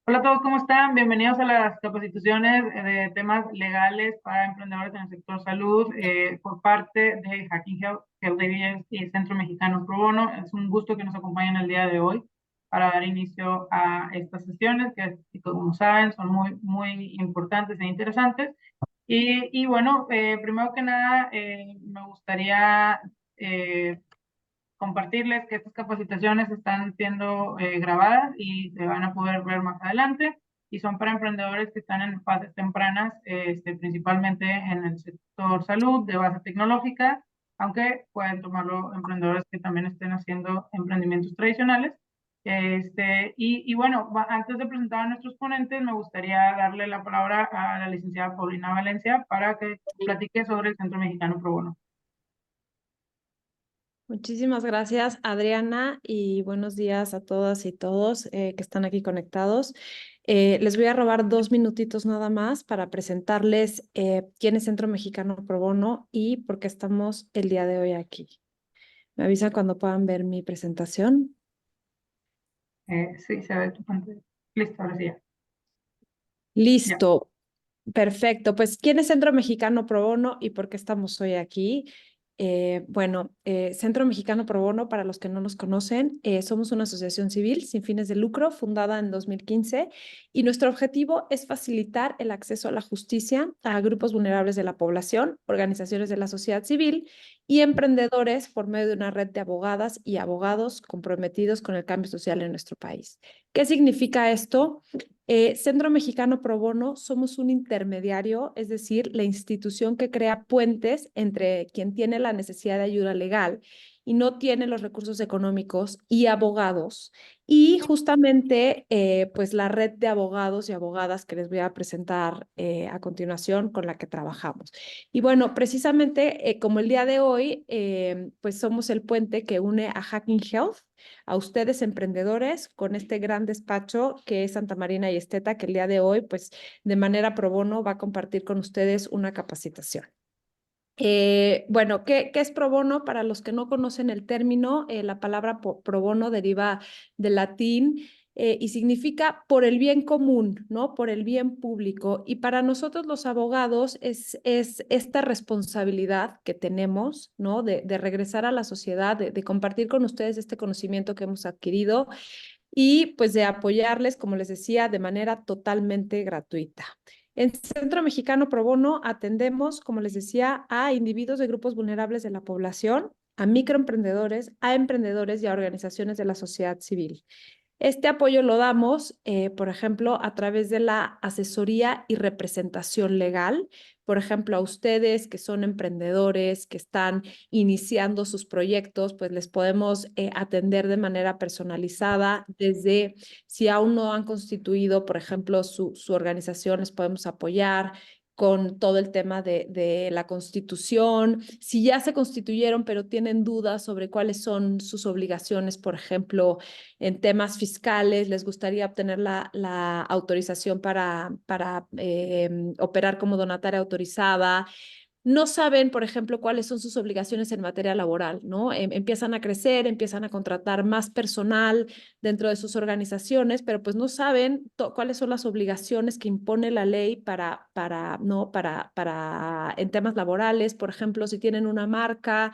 Hola a todos, ¿cómo están? Bienvenidos a las capacitaciones de temas legales para emprendedores en el sector salud por parte de Hacking Health, Health Evidence y Centro Mexicano Pro Bono. Es un gusto que nos acompañen el día de hoy para dar inicio a estas sesiones que como saben, son muy importantes e interesantes. Y bueno, primero que nada, me gustaría eh, compartirles que estas capacitaciones están siendo grabadas y se van a poder ver más adelante y son para emprendedores que están en fases tempranas, principalmente en el sector salud, de base tecnológica, aunque pueden tomarlo emprendedores que también estén haciendo emprendimientos tradicionales. Y bueno, antes de presentar a nuestros ponentes, me gustaría darle la palabra a la licenciada Paulina Valencia para que platique sobre el Centro Mexicano Pro Bono. Muchísimas gracias, Adriana, y buenos días a todas y todos que están aquí conectados. Les voy a robar 2 minutitos nada más para presentarles quién es Centro Mexicano Pro Bono y por qué estamos el día de hoy aquí. Me avisan cuando puedan ver mi presentación. Sí, se ve tu pantalla. Listo, ahora sí ya. Ya. Listo, perfecto. Pues, ¿quién es Centro Mexicano Pro Bono y por qué estamos hoy aquí? Centro Mexicano Pro Bono, para los que no nos conocen, somos una asociación civil sin fines de lucro fundada en 2015 y nuestro objetivo es facilitar el acceso a la justicia a grupos vulnerables de la población, organizaciones de la sociedad civil y emprendedores por medio de una red de abogadas y abogados comprometidos con el cambio social en nuestro país. ¿Qué significa esto? Centro Mexicano Pro Bono somos un intermediario, es decir, la institución que crea puentes entre quien tiene la necesidad de ayuda legal y no tiene los recursos económicos y abogados. Y justamente, pues la red de abogados y abogadas que les voy a presentar a continuación con la que trabajamos. Y bueno, precisamente como el día de hoy, pues somos el puente que une a Hacking Health, a ustedes emprendedores con este gran despacho que es Santa Marina y Esteta, que el día de hoy, pues de manera pro bono, va a compartir con ustedes una capacitación. ¿Qué es pro bono? Para los que no conocen el término, la palabra pro bono deriva del latín y significa por el bien común, ¿no? Por el bien público. Y para nosotros los abogados es esta responsabilidad que tenemos, ¿no? De regresar a la sociedad, de compartir con ustedes este conocimiento que hemos adquirido y pues de apoyarles, como les decía, de manera totalmente gratuita. En Centro Mexicano Pro Bono atendemos, como les decía, a individuos de grupos vulnerables de la población, a microemprendedores, a emprendedores y a organizaciones de la sociedad civil. Este apoyo lo damos, por ejemplo, a través de la asesoría y representación legal. Por ejemplo, a ustedes que son emprendedores, que están iniciando sus proyectos, pues les podemos atender de manera personalizada desde si aún no han constituido, por ejemplo, su organización, les podemos apoyar con todo el tema de la constitución, si ya se constituyeron pero tienen dudas sobre cuáles son sus obligaciones, por ejemplo, en temas fiscales, les gustaría obtener la autorización para operar como donataria autorizada. No saben, por ejemplo, cuáles son sus obligaciones en materia laboral, ¿no? Empiezan a crecer, empiezan a contratar más personal dentro de sus organizaciones, pero pues no saben cuáles son las obligaciones que impone la ley ¿no? Para en temas laborales, por ejemplo, si tienen una marca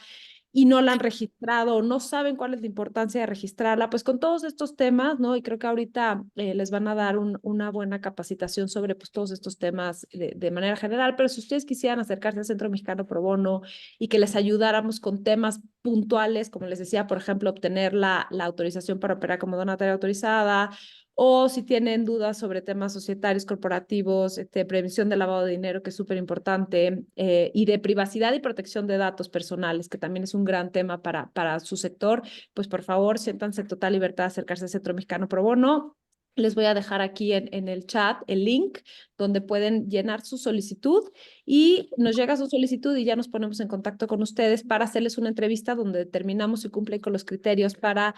y no la han registrado o no saben cuál es la importancia de registrarla, pues con todos estos temas, ¿no? Y creo que ahorita les van a dar una buena capacitación sobre pues, todos estos temas de manera general, pero si ustedes quisieran acercarse al Centro Mexicano Pro Bono y que les ayudáramos con temas puntuales, como les decía, por ejemplo, obtener la autorización para operar como donataria autorizada, o si tienen dudas sobre temas societarios, corporativos, prevención del lavado de dinero, que es súper importante, y de privacidad y protección de datos personales, que también es un gran tema para su sector, pues por favor, siéntanse en total libertad de acercarse al Centro Mexicano Pro Bono. Les voy a dejar aquí en el chat el link donde pueden llenar su solicitud y nos llega su solicitud y ya nos ponemos en contacto con ustedes para hacerles una entrevista donde determinamos si cumplen con los criterios para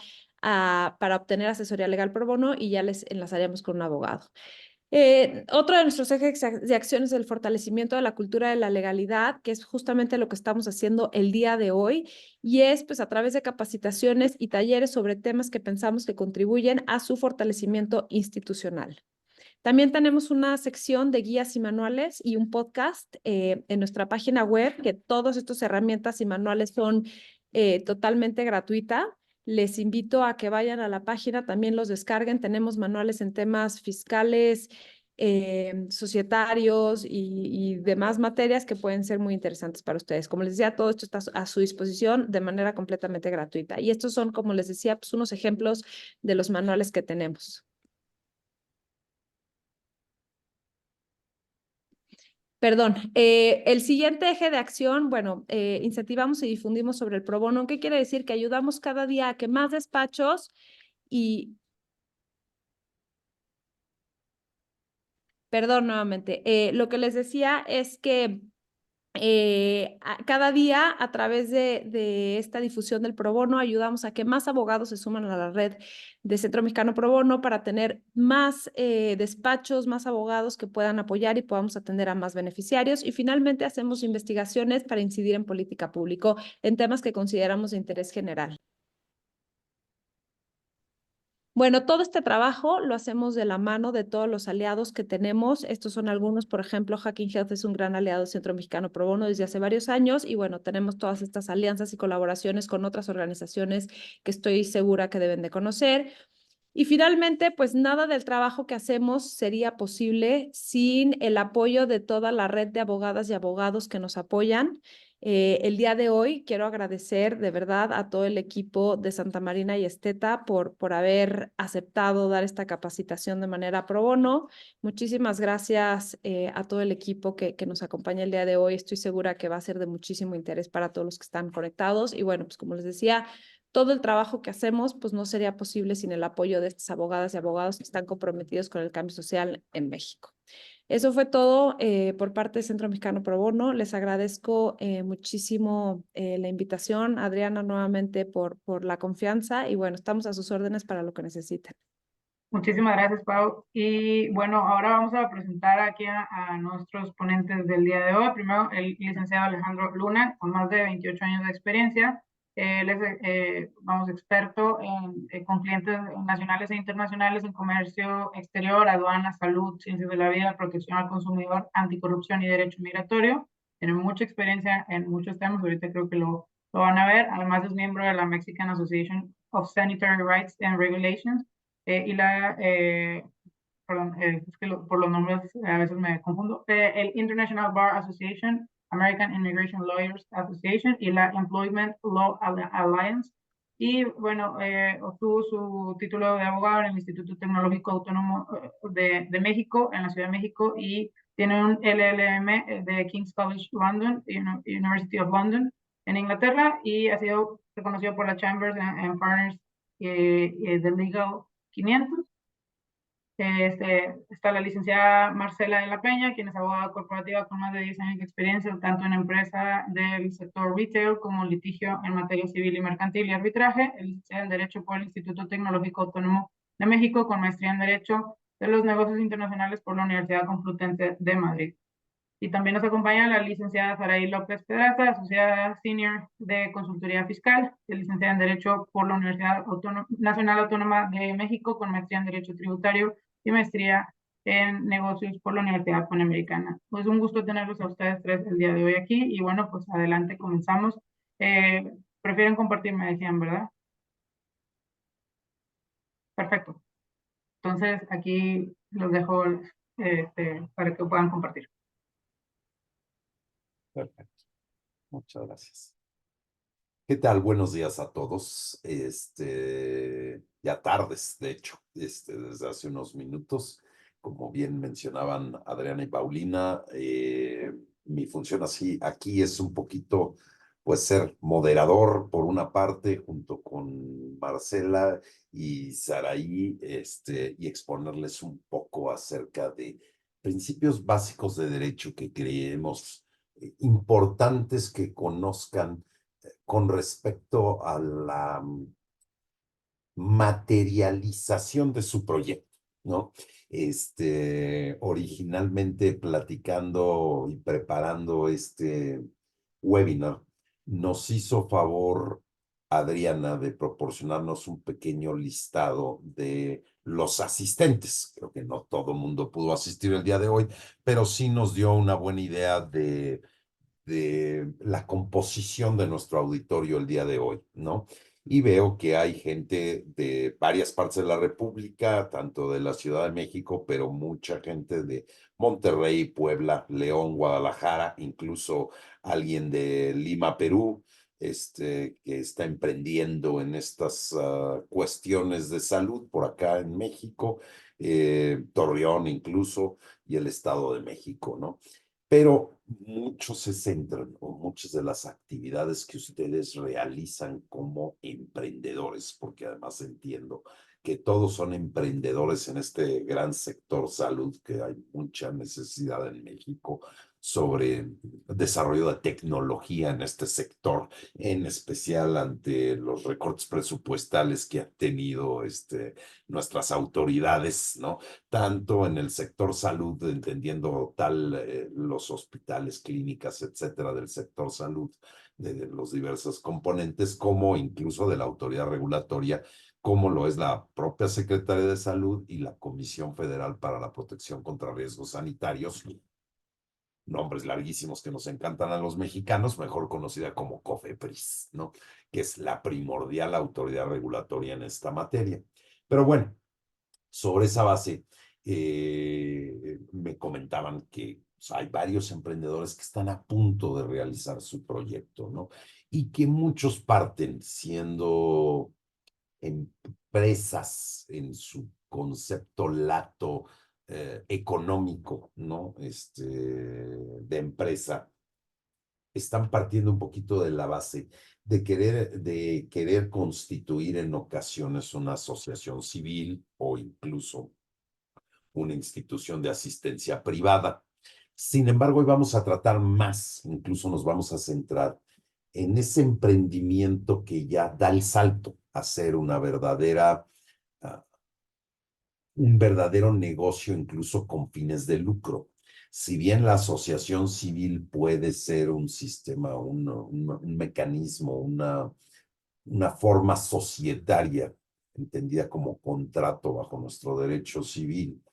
obtener asesoría legal pro bono y ya les enlazaremos con un abogado. Otro de nuestros ejes de acción es el fortalecimiento de la cultura de la legalidad, que es justamente lo que estamos haciendo el día de hoy, y es pues a través de capacitaciones y talleres sobre temas que pensamos que contribuyen a su fortalecimiento institucional. También tenemos una sección de guías y manuales y un podcast en nuestra página web, que todas estas herramientas y manuales son totalmente gratuitas. Les invito a que vayan a la página, también los descarguen. Tenemos manuales en temas fiscales, societarios y demás materias que pueden ser muy interesantes para ustedes. Como les decía, todo esto está a su disposición de manera completamente gratuita. Y estos son, como les decía, pues unos ejemplos de los manuales que tenemos. Perdón, el siguiente eje de acción, bueno, incentivamos y difundimos sobre el pro bono. ¿Qué quiere decir? Que ayudamos cada día a que más despachos y, perdón nuevamente, lo que les decía es que cada día a través de esta difusión del pro bono ayudamos a que más abogados se suman a la red de Centro Mexicano Pro Bono para tener más despachos, más abogados que puedan apoyar y podamos atender a más beneficiarios. Y finalmente hacemos investigaciones para incidir en política pública en temas que consideramos de interés general. Bueno, todo este trabajo lo hacemos de la mano de todos los aliados que tenemos. Estos son algunos, por ejemplo, Hacking Health es un gran aliado del Centro Mexicano Pro Bono desde hace varios años y bueno, tenemos todas estas alianzas y colaboraciones con otras organizaciones que estoy segura que deben de conocer. Y finalmente, pues nada del trabajo que hacemos sería posible sin el apoyo de toda la red de abogadas y abogados que nos apoyan. El día de hoy quiero agradecer de verdad a todo el equipo de Santa Marina y Esteta por haber aceptado dar esta capacitación de manera pro bono. Muchísimas gracias a todo el equipo que nos acompaña el día de hoy. Estoy segura que va a ser de muchísimo interés para todos los que están conectados. Y bueno, pues como les decía, todo el trabajo que hacemos pues no sería posible sin el apoyo de estas abogadas y abogados que están comprometidos con el cambio social en México. Eso fue todo por parte del Centro Mexicano Pro Bono. Les agradezco muchísimo la invitación, Adriana, nuevamente por la confianza y bueno, estamos a sus órdenes para lo que necesiten. Muchísimas gracias, Pau. Y bueno, ahora vamos a presentar aquí a nuestros ponentes del día de hoy. Primero, el licenciado Alejandro Luna, con más de 28 años de experiencia. Él es, vamos, experto con clientes nacionales e internacionales en comercio exterior, aduana, salud, ciencias de la vida, protección al consumidor, anticorrupción y derecho migratorio. Tiene mucha experiencia en muchos temas, ahorita creo que lo van a ver. Además es miembro de la Mexican Association of Sanitary Rights and Regulations y perdón, es que por los nombres a veces me confundo, el International Bar Association, American Immigration Lawyers Association y la Employment Law Alliance. Y bueno, obtuvo su título de abogado en el Instituto Tecnológico Autónomo de México, en la Ciudad de México, y tiene un LLM de King's College London, University of London, en Inglaterra, y ha sido reconocido por la Chambers and Partners de Legal 500. Está la licenciada Marcela de la Peña, quien es abogada corporativa con más de 10 años de experiencia, tanto en empresa del sector retail como litigio en materia civil y mercantil y arbitraje. Es licenciada en Derecho por el Instituto Tecnológico Autónomo de México, con maestría en Derecho de los Negocios Internacionales por la Universidad Complutense de Madrid. Y también nos acompaña la licenciada Saraí López Pedraza, asociada senior de consultoría fiscal, licenciada en Derecho por la Universidad Nacional Autónoma de México, con maestría en Derecho Tributario y maestría en negocios por la Universidad Panamericana. Pues un gusto tenerlos a ustedes tres el día de hoy aquí y bueno, pues adelante, comenzamos. Prefieren compartir, me decían, ¿verdad? Perfecto. Entonces aquí los dejo para que puedan compartir. Perfecto. Muchas gracias. ¿Qué tal? Buenos días a todos. Ya tardes, de hecho, desde hace unos minutos. Como bien mencionaban Adriana y Paulina, mi función aquí es un poquito, pues, ser moderador por una parte, junto con Marcela y Saraí, y exponerles un poco acerca de principios básicos de derecho que creemos importantes que conozcan con respecto a la materialización de su proyecto, ¿no? Originalmente platicando y preparando este webinar, nos hizo favor Adriana de proporcionarnos un pequeño listado de los asistentes. Creo porque no todo el mundo pudo asistir el día de hoy, pero sí nos dio una buena idea de la composición de nuestro auditorio el día de hoy, ¿no? Y veo que hay gente de varias partes de la República, tanto de la Ciudad de México, pero mucha gente de Monterrey, Puebla, León, Guadalajara, incluso alguien de Lima, Perú, que está emprendiendo en estas cuestiones de salud por acá en México, Torreón incluso, y el Estado de México, ¿no? Pero muchos se centran, o muchas de las actividades que ustedes realizan como emprendedores, porque además entiendo que todos son emprendedores en este gran sector salud, que hay mucha necesidad en México sobre desarrollo de tecnología en este sector, en especial ante los recortes presupuestales que han tenido nuestras autoridades, ¿no? Tanto en el sector salud, entendiendo los hospitales, clínicas, etcétera, del sector salud, de los diversos componentes, como incluso de la autoridad regulatoria, como lo es la propia Secretaría de Salud y la Comisión Federal para la Protección contra Riesgos Sanitarios, nombres larguísimos que nos encantan a los mexicanos, mejor conocida como COFEPRIS, ¿no? Que es la primordial autoridad regulatoria en esta materia. Pero bueno, sobre esa base, me comentaban que hay varios emprendedores que están a punto de realizar su proyecto, ¿no? Y que muchos parten siendo empresas en su concepto lato económico, ¿no? De empresa, están partiendo un poquito de la base de querer constituir en ocasiones una asociación civil o incluso una institución de asistencia privada. Sin embargo, hoy vamos a tratar más, incluso nos vamos a centrar en ese emprendimiento que ya da el salto a ser una un verdadero negocio, incluso con fines de lucro. Si bien la asociación civil puede ser un sistema, un mecanismo, una forma societaria, entendida como contrato bajo nuestro derecho civil,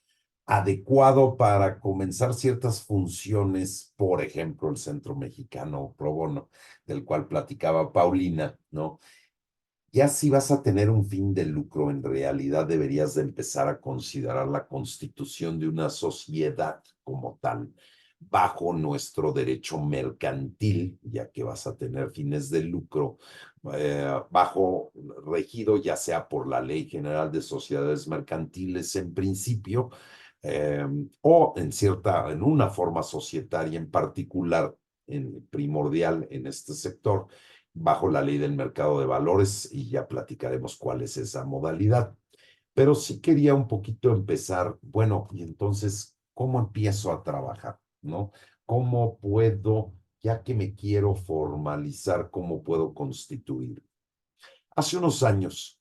adecuado para comenzar ciertas funciones, por ejemplo, el Centro Mexicano Pro Bono, del cual platicaba Paulina, ¿no? Ya si vas a tener un fin de lucro, en realidad deberías de empezar a considerar la constitución de una sociedad como tal, bajo nuestro derecho mercantil, ya que vas a tener fines de lucro, bajo regido ya sea por la Ley General de Sociedades Mercantiles en principio, o en una forma societaria en particular, primordial en este sector, bajo la ley del mercado de valores, y ya platicaremos cuál es esa modalidad. Pero sí quería un poquito empezar, bueno, y entonces, ¿cómo empiezo a trabajar? ¿No? ¿Cómo puedo, ya que me quiero formalizar, cómo puedo constituir? Hace unos años,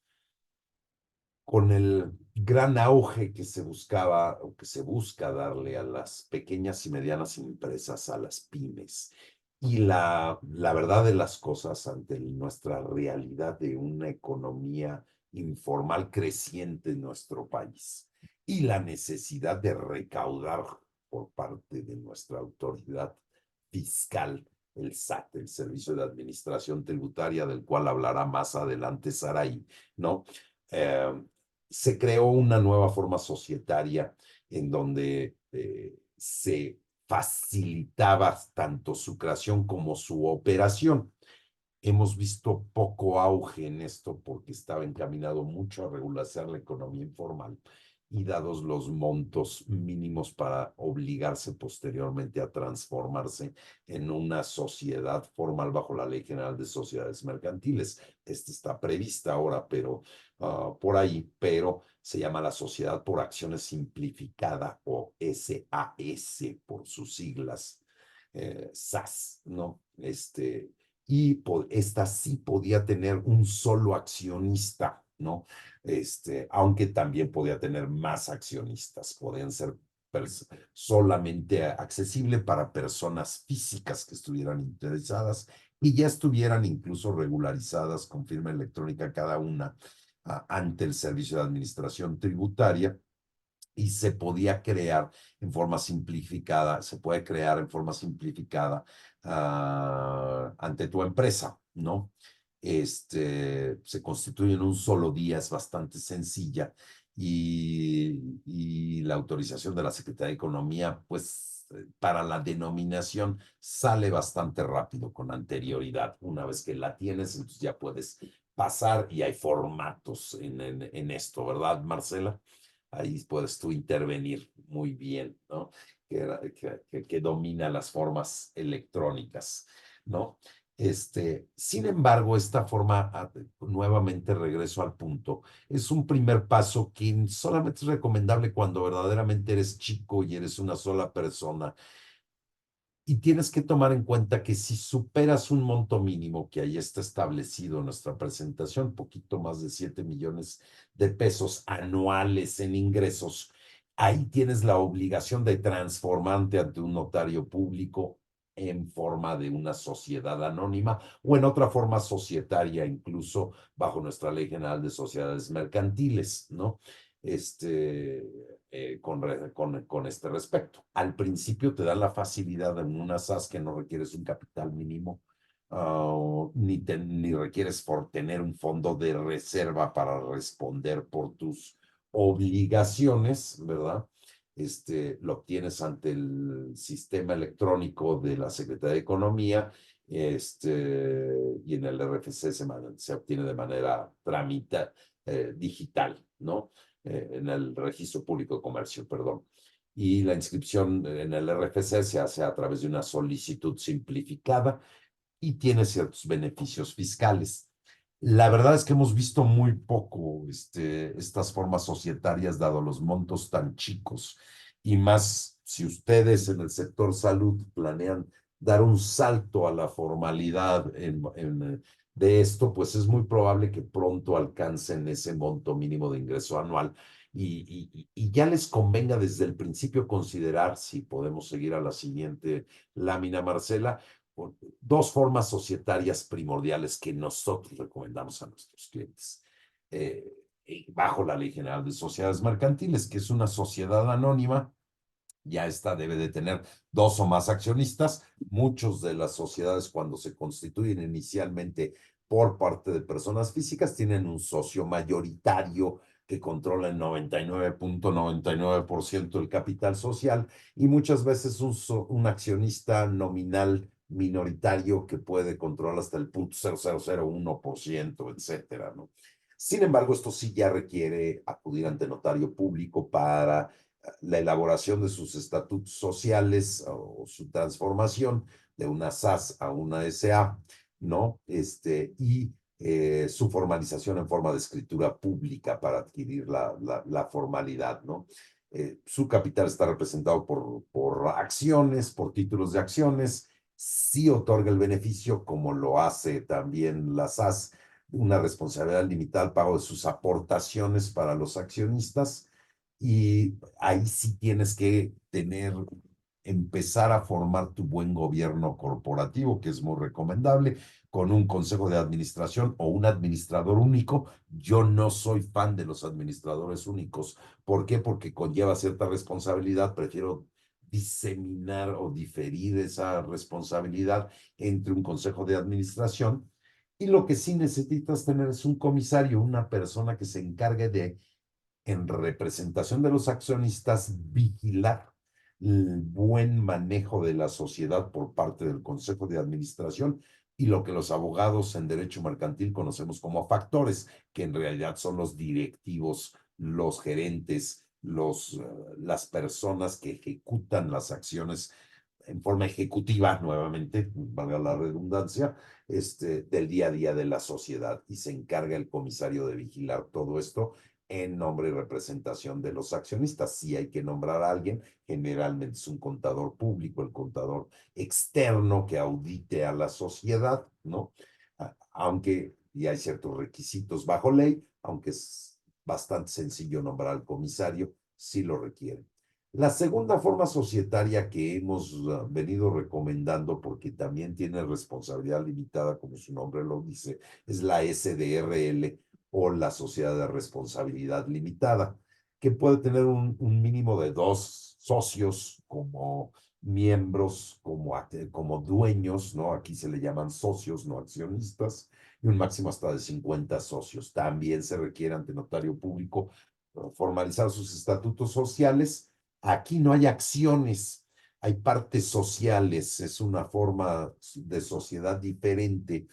con el gran auge que se buscaba o que se busca darle a las pequeñas y medianas empresas, a las pymes, y la verdad de las cosas ante nuestra realidad de una economía informal creciente en nuestro país y la necesidad de recaudar por parte de nuestra autoridad fiscal, el SAT, el Servicio de Administración Tributaria, del cual hablará más adelante Saray, ¿no? Eh, Se creó una nueva forma societaria en donde se facilitaba tanto su creación como su operación. Hemos visto poco auge en esto porque estaba encaminado mucho a regularizar la economía informal y dados los montos mínimos para obligarse posteriormente a transformarse en una sociedad formal bajo la Ley General de Sociedades Mercantiles. Esta está prevista ahora, pero por ahí, pero se llama la Sociedad por Acciones Simplificada o SAS por sus siglas, SAS, ¿no? Y esta sí podía tener un solo accionista, ¿no? Aunque también podía tener más accionistas, podían ser solamente accesible para personas físicas que estuvieran interesadas y ya estuvieran incluso regularizadas con firma electrónica cada una ante el Servicio de Administración Tributaria, y se podía crear en forma simplificada, se puede crear en forma simplificada ante tu empresa, ¿no? Se constituye en un solo día, es bastante sencilla y la autorización de la Secretaría de Economía, pues para la denominación sale bastante rápido con anterioridad. Una vez que la tienes, entonces ya puedes pasar y hay formatos en esto, ¿verdad, Marcela? Ahí puedes tú intervenir muy bien, ¿no? Que domina las formas electrónicas, ¿no? Sin embargo, esta forma, nuevamente regreso al punto, es un primer paso que solamente es recomendable cuando verdaderamente eres chico y eres una sola persona. Y tienes que tomar en cuenta que si superas un monto mínimo que ahí está establecido en nuestra presentación, poquito más de 7 millones de pesos anuales en ingresos, ahí tienes la obligación de transformarte ante un notario público en forma de una sociedad anónima o en otra forma societaria, incluso bajo nuestra Ley General de Sociedades Mercantiles, ¿no? Con este respecto. Al principio te dan la facilidad en una SAS que no requieres un capital mínimo, ni requieres por tener un fondo de reserva para responder por tus obligaciones, ¿verdad? Lo obtienes ante el sistema electrónico de la Secretaría de Economía, y en el RFC se obtiene de manera digital, ¿no? En el Registro Público de Comercio, perdón. Y la inscripción en el RFC se hace a través de una solicitud simplificada y tiene ciertos beneficios fiscales. La verdad es que hemos visto muy poco estas formas societarias, dado los montos tan chicos, y más si ustedes en el sector salud planean dar un salto a la formalidad de esto, pues es muy probable que pronto alcancen ese monto mínimo de ingreso anual y ya les convenga desde el principio considerar, si podemos seguir a la siguiente lámina, Marcela, dos formas societarias primordiales que nosotros recomendamos a nuestros clientes. Bajo la Ley General de Sociedades Mercantiles, que es una sociedad anónima, ya esta debe de tener dos o más accionistas. Muchos de las sociedades, cuando se constituyen inicialmente por parte de personas físicas, tienen un socio mayoritario que controla el 99.99% del capital social y muchas veces un accionista nominal minoritario que puede controlar hasta el 0.0001%, etcétera, ¿no? Sin embargo, esto sí ya requiere acudir ante notario público para la elaboración de sus estatutos sociales o su transformación de una SAS a una SA, ¿no? Su formalización en forma de escritura pública para adquirir la formalidad, ¿no? Su capital está representado por acciones, por títulos de acciones, sí otorga el beneficio, como lo hace también la SAS, una responsabilidad limitada al pago de sus aportaciones para los accionistas, y ahí sí tienes que empezar a formar tu buen gobierno corporativo, que es muy recomendable, con un consejo de administración o un administrador único. Yo no soy fan de los administradores únicos. ¿Por qué? Porque conlleva cierta responsabilidad. Prefiero diseminar o diferir esa responsabilidad entre un consejo de administración. Y lo que sí necesitas tener es un comisario, una persona que se encargue de, en representación de los accionistas, vigilar el buen manejo de la sociedad por parte del Consejo de Administración y lo que los abogados en derecho mercantil conocemos como factores, que en realidad son los directivos, los gerentes, las personas que ejecutan las acciones en forma ejecutiva, nuevamente, valga la redundancia, del día a día de la sociedad, y se encarga el comisario de vigilar todo esto en nombre y representación de los accionistas. Si hay que nombrar a alguien, generalmente es un contador público, el contador externo que audite a la sociedad, ¿no? Aunque ya hay ciertos requisitos bajo ley, aunque es bastante sencillo nombrar al comisario, sí lo requiere. La segunda forma societaria que hemos venido recomendando, porque también tiene responsabilidad limitada, como su nombre lo dice, es la SDRL, o la sociedad de responsabilidad limitada, que puede tener un mínimo de 2 socios como miembros, como dueños, ¿no? Aquí se le llaman socios, no accionistas, y un máximo hasta de 50 socios. También se requiere ante notario público formalizar sus estatutos sociales. Aquí no hay acciones, hay partes sociales, es una forma de sociedad diferente,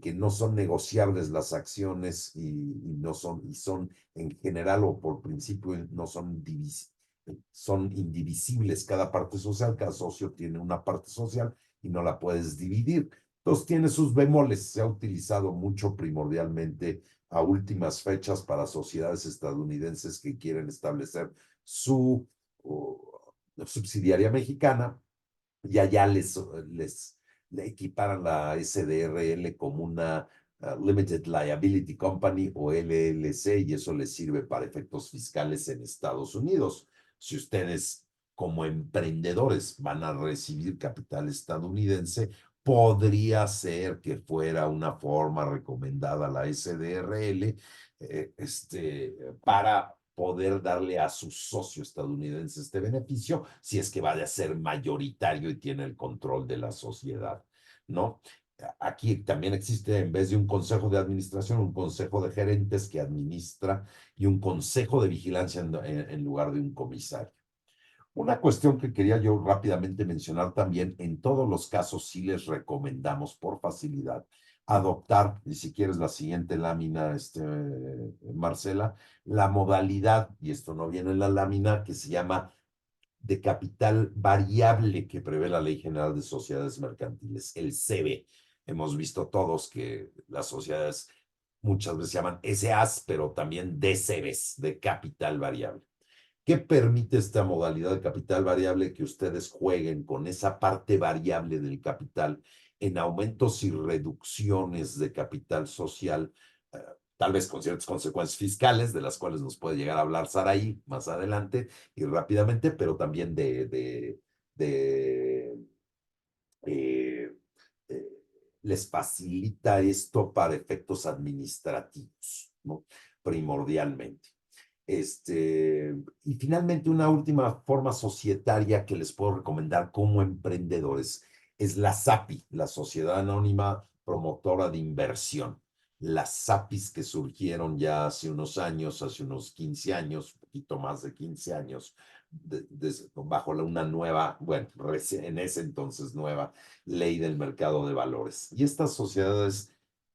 que no son negociables las acciones no son, y son en general o por principio no son son indivisibles cada parte social, cada socio tiene una parte social y no la puedes dividir. Entonces tiene sus bemoles, se ha utilizado mucho primordialmente a últimas fechas para sociedades estadounidenses que quieren establecer su subsidiaria mexicana y allá le equiparan la SDRL como una Limited Liability Company o LLC y eso les sirve para efectos fiscales en Estados Unidos. Si ustedes como emprendedores van a recibir capital estadounidense, podría ser que fuera una forma recomendada la SDRL para poder darle a su socio estadounidense este beneficio si es que vaya a ser mayoritario y tiene el control de la sociedad, ¿no? Aquí también existe, en vez de un consejo de administración, un consejo de gerentes que administra y un consejo de vigilancia en lugar de un comisario. Una cuestión que quería yo rápidamente mencionar también, en todos los casos sí les recomendamos por facilidad adoptar, y si quieres la siguiente lámina, Marcela, la modalidad, y esto no viene en la lámina, que se llama de capital variable que prevé la Ley General de Sociedades Mercantiles, el CB. Hemos visto todos que las sociedades muchas veces se llaman SAs, pero también DCBs, de capital variable. ¿Qué permite esta modalidad de capital variable? Que ustedes jueguen con esa parte variable del capital en aumentos y reducciones de capital social, tal vez con ciertas consecuencias fiscales, de las cuales nos puede llegar a hablar Saraí más adelante y rápidamente, pero también eh, les facilita esto para efectos administrativos, ¿no? Primordialmente. Y finalmente, una última forma societaria que les puedo recomendar como emprendedores es la SAPI, la Sociedad Anónima Promotora de Inversión. Las SAPIs que surgieron ya hace unos años, hace unos 15 años, un poquito más de 15 años, bajo una nueva, bueno, en ese entonces nueva ley del mercado de valores. Y estas sociedades,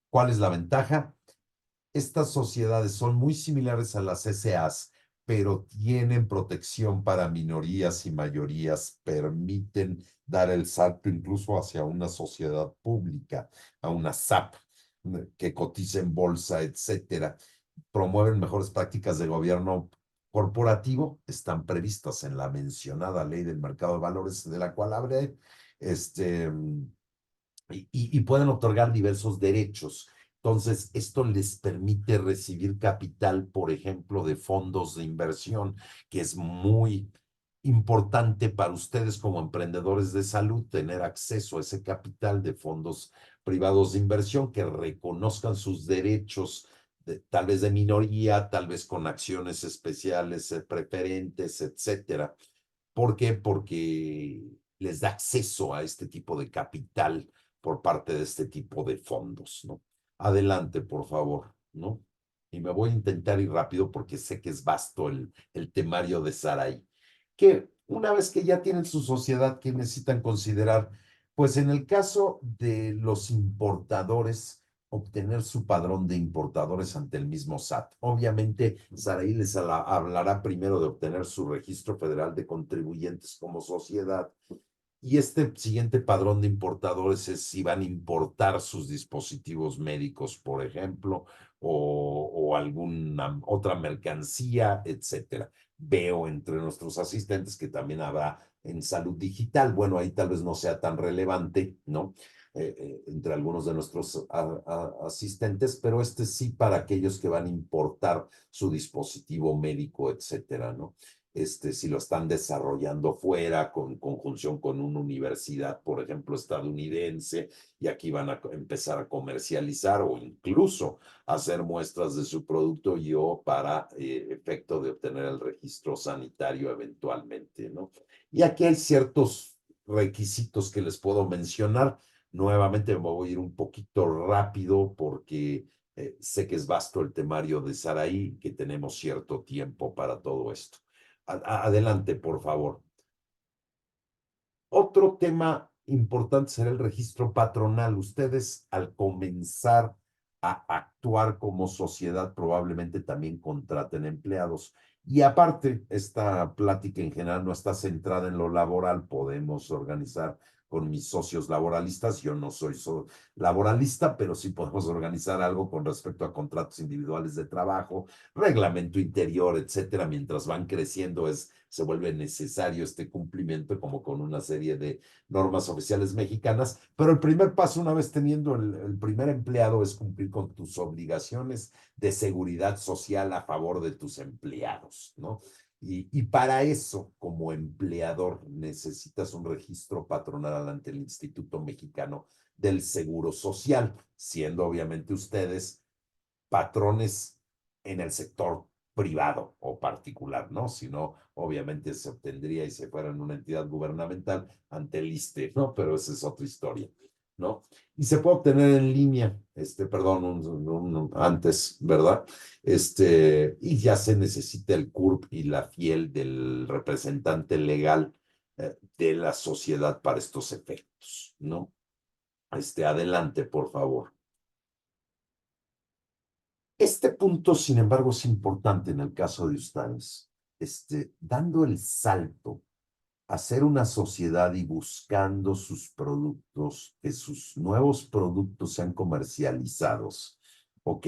¿cuál es la ventaja? Estas sociedades son muy similares a las SAs, pero tienen protección para minorías y mayorías, permiten dar el salto incluso hacia una sociedad pública, a una SAP que cotiza en bolsa, etcétera. Promueven mejores prácticas de gobierno corporativo, están previstas en la mencionada ley del mercado de valores, de la cual hablé, y pueden otorgar diversos derechos. Entonces, esto les permite recibir capital, por ejemplo, de fondos de inversión, que es muy importante para ustedes como emprendedores de salud tener acceso a ese capital de fondos privados de inversión que reconozcan sus derechos, tal vez de minoría, tal vez con acciones especiales, preferentes, etcétera. ¿Por qué? Porque les da acceso a este tipo de capital por parte de este tipo de fondos, ¿no? Adelante, por favor, ¿no? Y me voy a intentar ir rápido porque sé que es vasto el temario de Saraí. Que una vez que ya tienen su sociedad, ¿qué necesitan considerar? Pues en el caso de los importadores, obtener su padrón de importadores ante el mismo SAT. Obviamente, Saraí les hablará primero de obtener su registro federal de contribuyentes como sociedad. Y este siguiente padrón de importadores es si van a importar sus dispositivos médicos, por ejemplo, o alguna otra mercancía, etcétera. Veo entre nuestros asistentes que también habrá en salud digital. Bueno, ahí tal vez no sea tan relevante, ¿no? Entre algunos de nuestros asistentes, pero sí para aquellos que van a importar su dispositivo médico, etcétera, ¿no? si lo están desarrollando fuera, con conjunción con una universidad, por ejemplo, estadounidense, y aquí van a empezar a comercializar o incluso hacer muestras de su producto yo para efecto de obtener el registro sanitario eventualmente, ¿no? Y aquí hay ciertos requisitos que les puedo mencionar. Nuevamente me voy a ir un poquito rápido porque sé que es vasto el temario de Saraí, que tenemos cierto tiempo para todo esto. Adelante, por favor. Otro tema importante será el registro patronal. Ustedes, al comenzar a actuar como sociedad, probablemente también contraten empleados. Y aparte, esta plática en general no está centrada en lo laboral. Podemos organizar con mis socios laboralistas. Yo no soy laboralista, pero sí podemos organizar algo con respecto a contratos individuales de trabajo, reglamento interior, etcétera. Mientras van creciendo, se vuelve necesario este cumplimiento, como con una serie de normas oficiales mexicanas. Pero el primer paso, una vez teniendo el primer empleado, es cumplir con tus obligaciones de seguridad social a favor de tus empleados, ¿no? Y para eso, como empleador, necesitas un registro patronal ante el Instituto Mexicano del Seguro Social, siendo obviamente ustedes patrones en el sector privado o particular, ¿no? Si no, obviamente se obtendría y se fuera en una entidad gubernamental ante el ISSSTE, ¿no? Pero esa es otra historia, ¿no? Y se puede obtener en línea, perdón, antes, ¿verdad? Y ya se necesita el CURP y la fiel del representante legal de la sociedad para estos efectos, ¿no? Adelante, por favor. Este punto, sin embargo, es importante en el caso de ustedes. Dando el salto a ser una sociedad y buscando sus productos, que sus nuevos productos sean comercializados, ¿ok?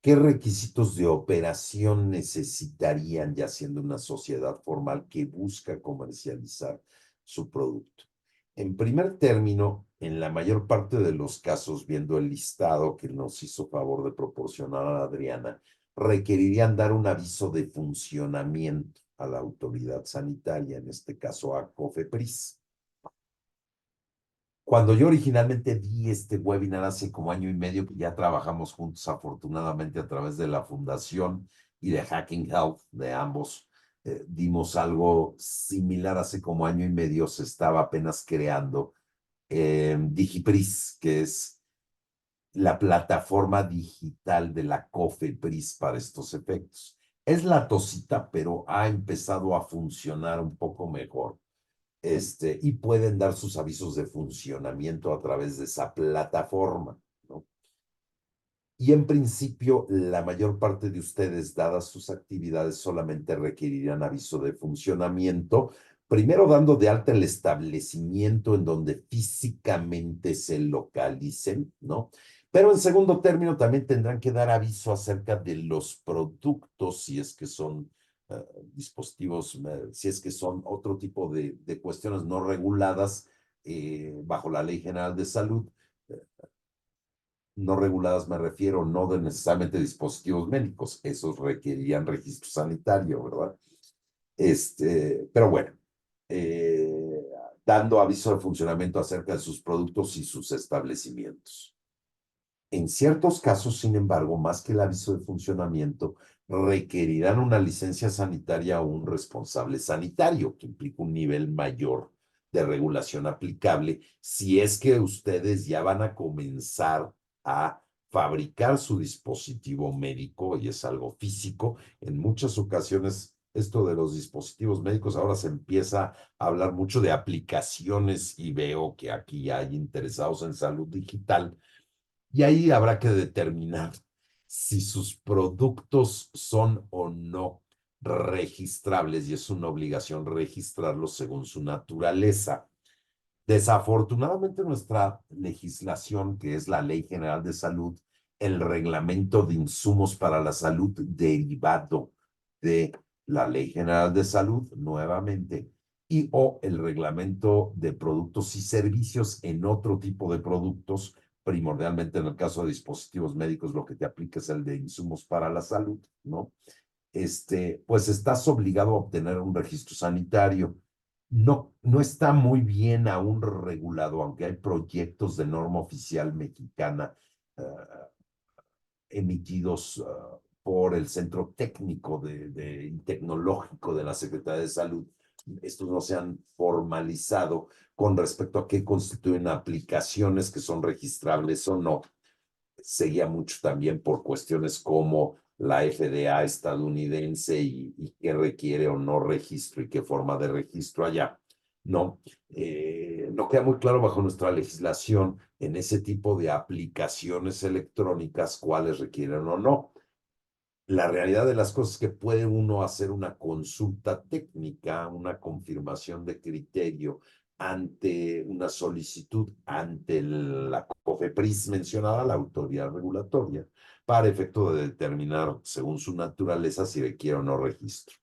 ¿Qué requisitos de operación necesitarían ya siendo una sociedad formal que busca comercializar su producto? En primer término, en la mayor parte de los casos, viendo el listado que nos hizo favor de proporcionar a Adriana, requerirían dar un aviso de funcionamiento a la autoridad sanitaria, en este caso a COFEPRIS. Cuando yo originalmente di este webinar hace como año y medio, ya trabajamos juntos afortunadamente a través de la fundación y de Hacking Health, de ambos, dimos algo similar hace como año y medio, se estaba apenas creando Digipris, que es la plataforma digital de la COFEPRIS para estos efectos. Es latosita, pero ha empezado a funcionar un poco mejor. Y pueden dar sus avisos de funcionamiento a través de esa plataforma, ¿no? Y en principio, la mayor parte de ustedes, dadas sus actividades, solamente requerirán aviso de funcionamiento, primero dando de alta el establecimiento en donde físicamente se localicen, ¿no? Pero en segundo término, también tendrán que dar aviso acerca de los productos, si es que son dispositivos, si es que son otro tipo de cuestiones no reguladas bajo la Ley General de Salud. No reguladas me refiero no de necesariamente dispositivos médicos, esos requerirían registro sanitario, ¿verdad? Pero bueno, dando aviso de funcionamiento acerca de sus productos y sus establecimientos. En ciertos casos, sin embargo, más que el aviso de funcionamiento, requerirán una licencia sanitaria o un responsable sanitario, que implica un nivel mayor de regulación aplicable, si es que ustedes ya van a comenzar a fabricar su dispositivo médico, y es algo físico. En muchas ocasiones, esto de los dispositivos médicos, ahora se empieza a hablar mucho de aplicaciones y veo que aquí hay interesados en salud digital. Y ahí habrá que determinar si sus productos son o no registrables, y es una obligación registrarlos según su naturaleza. Desafortunadamente, nuestra legislación, que es la Ley General de Salud, el Reglamento de Insumos para la Salud derivado de la Ley General de Salud, nuevamente, y o el Reglamento de Productos y Servicios en otro tipo de productos, primordialmente en el caso de dispositivos médicos, lo que te aplica es el de insumos para la salud, ¿no? pues estás obligado a obtener un registro sanitario. No está muy bien aún regulado, aunque hay proyectos de norma oficial mexicana emitidos por el Centro Técnico y Tecnológico de la Secretaría de Salud. Estos no se han formalizado con respecto a qué constituyen aplicaciones que son registrables o no. Seguía mucho también por cuestiones como la FDA estadounidense y qué requiere o no registro y qué forma de registro allá. No, no queda muy claro bajo nuestra legislación en ese tipo de aplicaciones electrónicas cuáles requieren o no. La realidad de las cosas es que puede uno hacer una consulta técnica, una confirmación de criterio ante una solicitud ante la COFEPRIS mencionada, la autoridad regulatoria, para efecto de determinar, según su naturaleza, si requiere o no registro.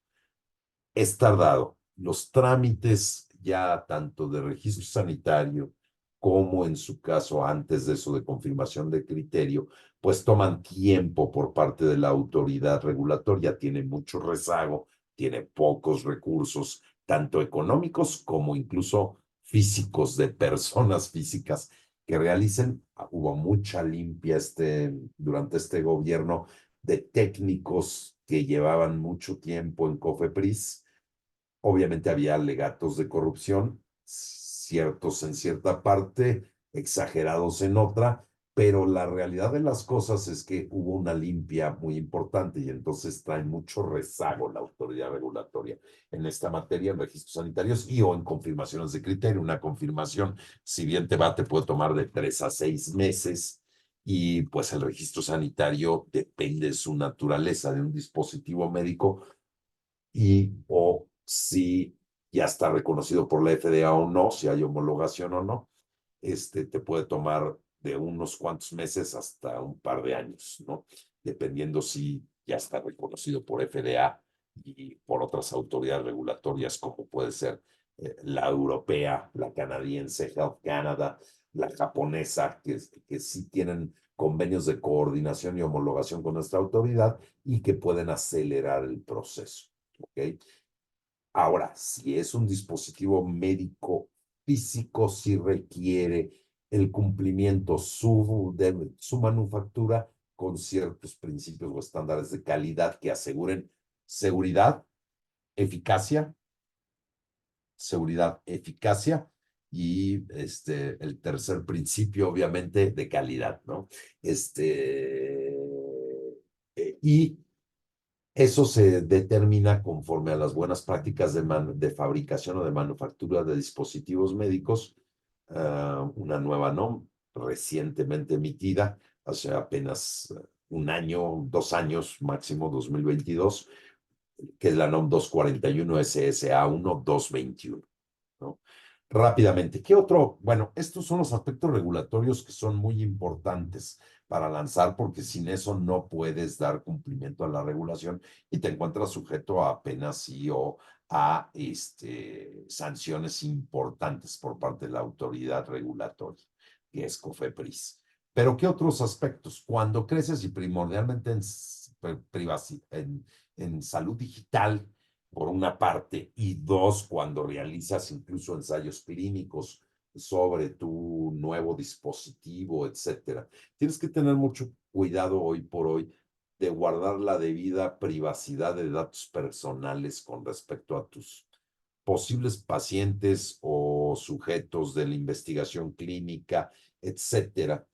Es tardado. Los trámites ya tanto de registro sanitario como en su caso antes de eso de confirmación de criterio, pues toman tiempo por parte de la autoridad regulatoria, tiene mucho rezago, tiene pocos recursos, tanto económicos como incluso físicos de personas físicas que realicen. Hubo mucha limpia durante este gobierno de técnicos que llevaban mucho tiempo en COFEPRIS. Obviamente había alegatos de corrupción, ciertos en cierta parte, exagerados en otra, pero la realidad de las cosas es que hubo una limpia muy importante y entonces trae mucho rezago la autoridad regulatoria en esta materia, en registros sanitarios y o en confirmaciones de criterio. Una confirmación, si bien te puede tomar de 3 a 6 meses. Y pues el registro sanitario depende de su naturaleza, de un dispositivo médico y o si ya está reconocido por la FDA o no, si hay homologación o no, te puede tomar de unos cuantos meses hasta un par de años, ¿no? Dependiendo si ya está reconocido por FDA y por otras autoridades regulatorias como puede ser la europea, la canadiense, Health Canada, la japonesa, que sí tienen convenios de coordinación y homologación con nuestra autoridad y que pueden acelerar el proceso. ¿Ok? Ahora, si es un dispositivo médico físico, sí requiere el cumplimiento de su manufactura con ciertos principios o estándares de calidad que aseguren seguridad, eficacia, y el tercer principio, obviamente, de calidad, ¿no? Y eso se determina conforme a las buenas prácticas de fabricación o de manufactura de dispositivos médicos, una nueva NOM recientemente emitida, hace apenas un año, 2 años, máximo 2022, que es la NOM 241 SSA 1221, ¿no? Rápidamente, ¿qué otro? Bueno, estos son los aspectos regulatorios que son muy importantes para lanzar, porque sin eso no puedes dar cumplimiento a la regulación y te encuentras sujeto a penas y o a sanciones importantes por parte de la autoridad regulatoria, que es COFEPRIS. Pero ¿qué otros aspectos? Cuando creces y primordialmente en salud digital, por una parte, y dos, cuando realizas incluso ensayos clínicos sobre tu nuevo dispositivo, etcétera. Tienes que tener mucho cuidado hoy por hoy de guardar la debida privacidad de datos personales con respecto a tus posibles pacientes o sujetos de la investigación clínica, etcétera.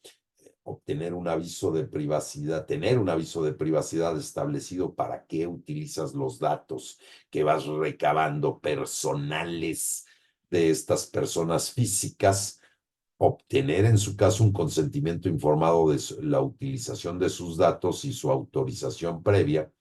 Obtener un aviso de privacidad, tener un aviso de privacidad establecido para qué utilizas los datos que vas recabando personales de estas personas físicas, obtener en su caso un consentimiento informado de la utilización de sus datos y su autorización previa.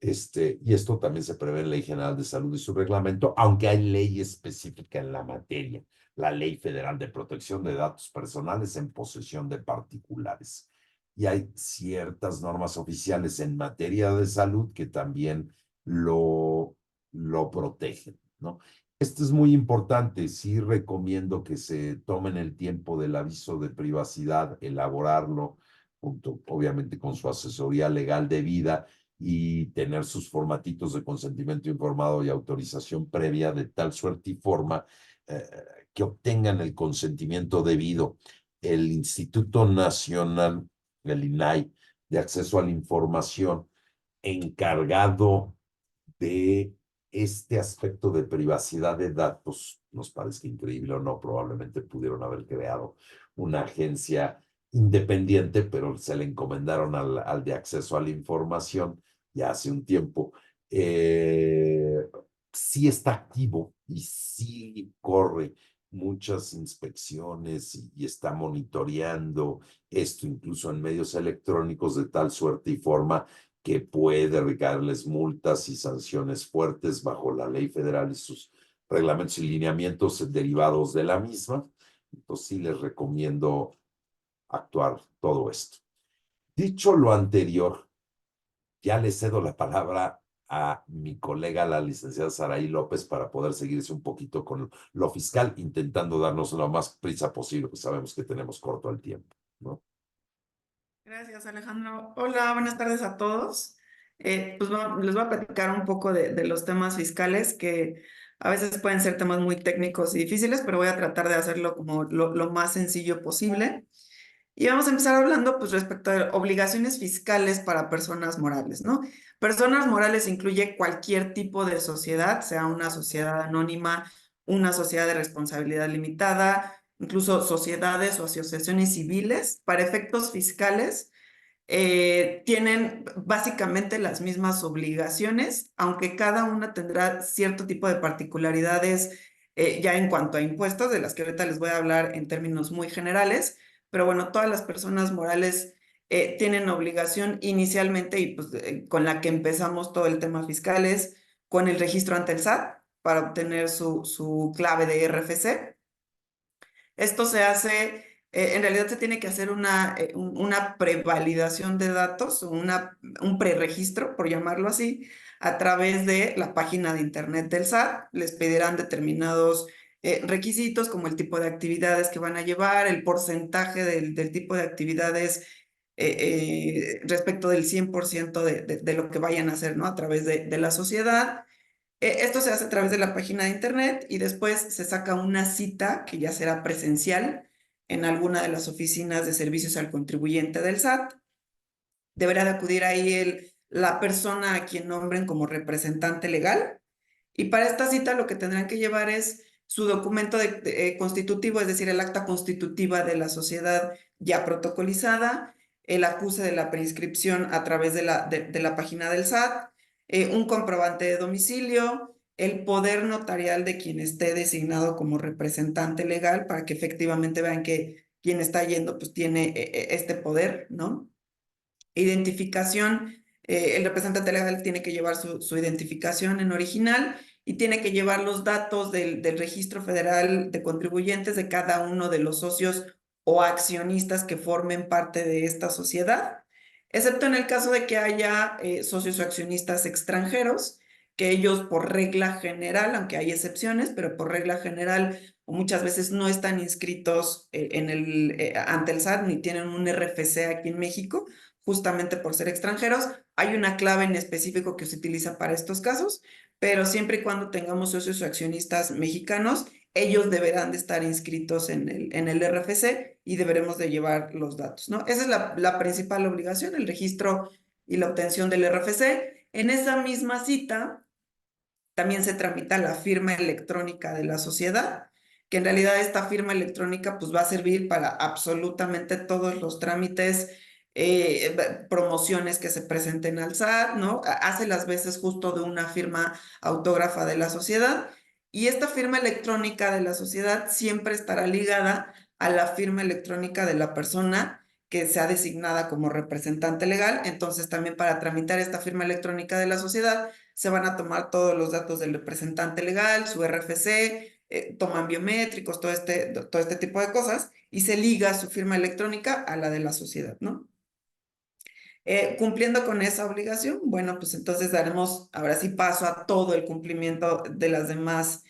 Y esto también se prevé en la Ley General de Salud y su reglamento, aunque hay ley específica en la materia, la Ley Federal de Protección de Datos Personales en posesión de particulares. Y hay ciertas normas oficiales en materia de salud que también lo protegen, ¿no? Esto es muy importante, sí recomiendo que se tomen el tiempo del aviso de privacidad, elaborarlo, junto obviamente con su asesoría legal debida, y tener sus formatitos de consentimiento informado y autorización previa de tal suerte y forma que obtengan el consentimiento debido. El Instituto Nacional, el INAI, de Acceso a la Información, encargado de este aspecto de privacidad de datos, nos parece increíble o no, probablemente pudieron haber creado una agencia independiente, pero se le encomendaron al de acceso a la información ya hace un tiempo. Sí está activo y sí corre muchas inspecciones y está monitoreando esto incluso en medios electrónicos de tal suerte y forma que puede recaerles multas y sanciones fuertes bajo la ley federal y sus reglamentos y lineamientos derivados de la misma. Entonces sí les recomiendo actuar todo esto. Dicho lo anterior, ya le cedo la palabra a mi colega, la licenciada Saraí López, para poder seguirse un poquito con lo fiscal, intentando darnos lo más prisa posible, pues sabemos que tenemos corto el tiempo, ¿no? Gracias, Alejandro. Hola, buenas tardes a todos. Pues les voy a platicar un poco de los temas fiscales que a veces pueden ser temas muy técnicos y difíciles, pero voy a tratar de hacerlo como lo más sencillo posible. Y vamos a empezar hablando pues respecto a obligaciones fiscales para personas morales, ¿no? Personas morales incluye cualquier tipo de sociedad, sea una sociedad anónima, una sociedad de responsabilidad limitada, incluso sociedades o asociaciones civiles. Para efectos fiscales, tienen básicamente las mismas obligaciones, aunque cada una tendrá cierto tipo de particularidades ya en cuanto a impuestos, de las que ahorita les voy a hablar en términos muy generales. Pero bueno, todas las personas morales tienen obligación inicialmente y pues con la que empezamos todo el tema fiscal es con el registro ante el SAT para obtener su clave de RFC. Esto se hace, en realidad se tiene que hacer una prevalidación de datos, un preregistro, por llamarlo así, a través de la página de internet del SAT. Les pedirán determinados requisitos como el tipo de actividades que van a llevar, el porcentaje del tipo de actividades respecto del 100% de lo que vayan a hacer, ¿no? A través de la sociedad. Esto se hace a través de la página de internet y después se saca una cita que ya será presencial en alguna de las oficinas de servicios al contribuyente del SAT. Deberá de acudir ahí la persona a quien nombren como representante legal. Y para esta cita lo que tendrán que llevar es su documento constitutivo, es decir, el acta constitutiva de la sociedad ya protocolizada, el acuse de la preinscripción a través de la página del SAT, un comprobante de domicilio, el poder notarial de quien esté designado como representante legal para que efectivamente vean que quien está yendo pues tiene este poder, ¿no? Identificación, el representante legal tiene que llevar su identificación en original y tiene que llevar los datos del Registro Federal de Contribuyentes de cada uno de los socios o accionistas que formen parte de esta sociedad, excepto en el caso de que haya socios o accionistas extranjeros, que ellos por regla general, aunque hay excepciones, pero por regla general muchas veces no están inscritos ante el SAT ni tienen un RFC aquí en México, justamente por ser extranjeros. Hay una clave en específico que se utiliza para estos casos, pero siempre y cuando tengamos socios o accionistas mexicanos, ellos deberán de estar inscritos en el RFC y deberemos de llevar los datos, ¿no? Esa es la principal obligación, el registro y la obtención del RFC. En esa misma cita también se tramita la firma electrónica de la sociedad, que en realidad esta firma electrónica pues va a servir para absolutamente todos los trámites, promociones que se presenten al SAT, ¿no? Hace las veces justo de una firma autógrafa de la sociedad y esta firma electrónica de la sociedad siempre estará ligada a la firma electrónica de la persona que sea designada como representante legal. Entonces también para tramitar esta firma electrónica de la sociedad se van a tomar todos los datos del representante legal, su RFC, toman biométricos, todo este tipo de cosas, y se liga su firma electrónica a la de la sociedad, ¿no? Cumpliendo con esa obligación, bueno, pues entonces daremos ahora sí paso a todo el cumplimiento de las demás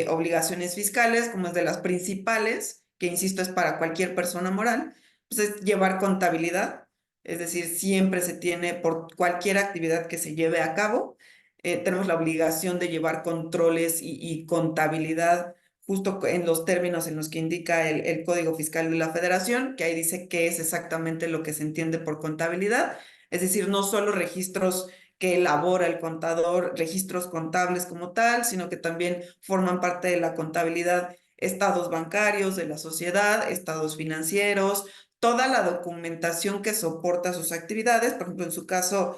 obligaciones fiscales, como es de las principales, que insisto es para cualquier persona moral, pues es llevar contabilidad. es decir, siempre se tiene, por cualquier actividad que se lleve a cabo, tenemos la obligación de llevar controles y contabilidad justo en los términos en los que indica el Código Fiscal de la Federación, que ahí dice qué es exactamente lo que se entiende por contabilidad, es decir, no solo registros que elabora el contador, registros contables como tal, sino que también forman parte de la contabilidad estados bancarios de la sociedad, estados financieros, toda la documentación que soporta sus actividades, por ejemplo, en su caso,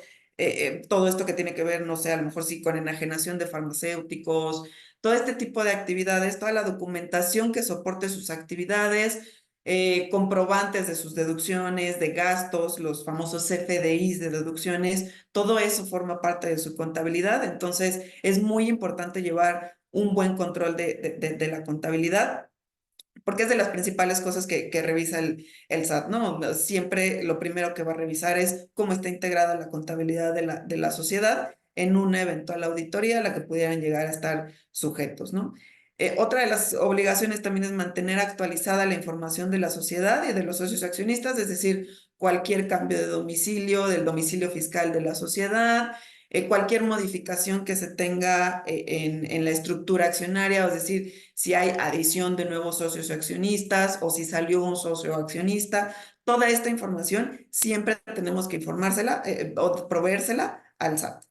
todo esto que tiene que ver, no sé, a lo mejor sí con enajenación de farmacéuticos, todo este tipo de actividades, toda la documentación que soporte sus actividades, comprobantes de sus deducciones, de gastos, los famosos CFDIs de deducciones, todo eso forma parte de su contabilidad. Entonces, es muy importante llevar un buen control de la contabilidad, porque es de las principales cosas que revisa el SAT, ¿no? Siempre lo primero que va a revisar es cómo está integrada la contabilidad de la sociedad en una eventual auditoría a la que pudieran llegar a estar sujetos, ¿no? Otra de las obligaciones también es mantener actualizada la información de la sociedad y de los socios accionistas, es decir, cualquier cambio de domicilio, del domicilio fiscal de la sociedad, cualquier modificación que se tenga en la estructura accionaria, es decir, si hay adición de nuevos socios accionistas o si salió un socio accionista, toda esta información siempre tenemos que informársela o proveérsela al SAT.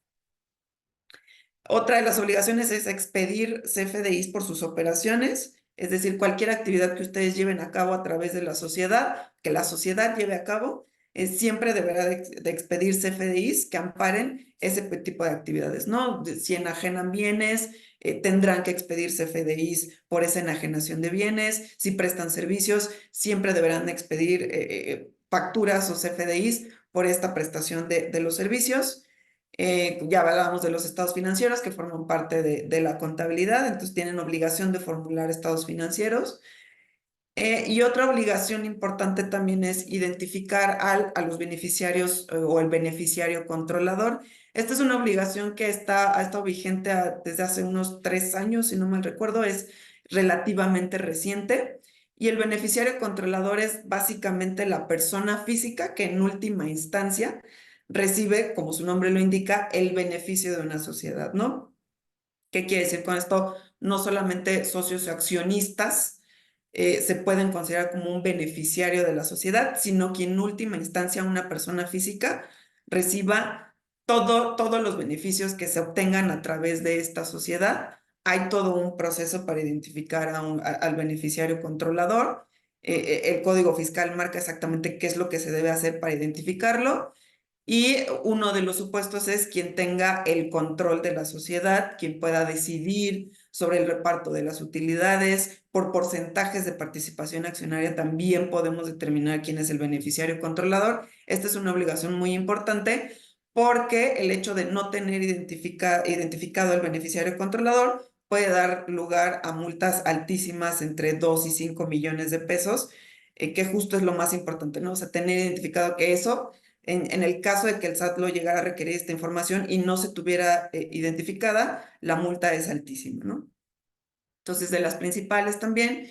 Otra de las obligaciones es expedir CFDIs por sus operaciones, es decir, cualquier actividad que ustedes lleven a cabo a través de la sociedad, que la sociedad lleve a cabo, siempre deberá de expedir CFDIs que amparen ese tipo de actividades, ¿no? Si enajenan bienes, tendrán que expedir CFDIs por esa enajenación de bienes. Si prestan servicios, siempre deberán expedir facturas o CFDIs por esta prestación de los servicios. Ya hablábamos de los estados financieros que forman parte de la contabilidad, entonces tienen obligación de formular estados financieros. Y otra obligación importante también es identificar a los beneficiarios o el beneficiario controlador. Esta es una obligación que ha estado vigente desde hace unos 3 años, si no mal recuerdo, es relativamente reciente. Y el beneficiario controlador es básicamente la persona física que en última instancia recibe, como su nombre lo indica, el beneficio de una sociedad, ¿no? ¿Qué quiere decir con esto? No solamente socios o accionistas se pueden considerar como un beneficiario de la sociedad, sino que en última instancia una persona física reciba todos los beneficios que se obtengan a través de esta sociedad. Hay todo un proceso para identificar al beneficiario controlador. El Código Fiscal marca exactamente qué es lo que se debe hacer para identificarlo. Y uno de los supuestos es quien tenga el control de la sociedad, quien pueda decidir sobre el reparto de las utilidades. Por porcentajes de participación accionaria también podemos determinar quién es el beneficiario controlador. Esta es una obligación muy importante porque el hecho de no tener identificado el beneficiario controlador puede dar lugar a multas altísimas entre 2 y 5 millones de pesos, que justo es lo más importante, ¿no? O sea, tener identificado que eso en el caso de que el SAT lo llegara a requerir esta información y no se tuviera identificada, la multa es altísima, ¿no? Entonces, de las principales también,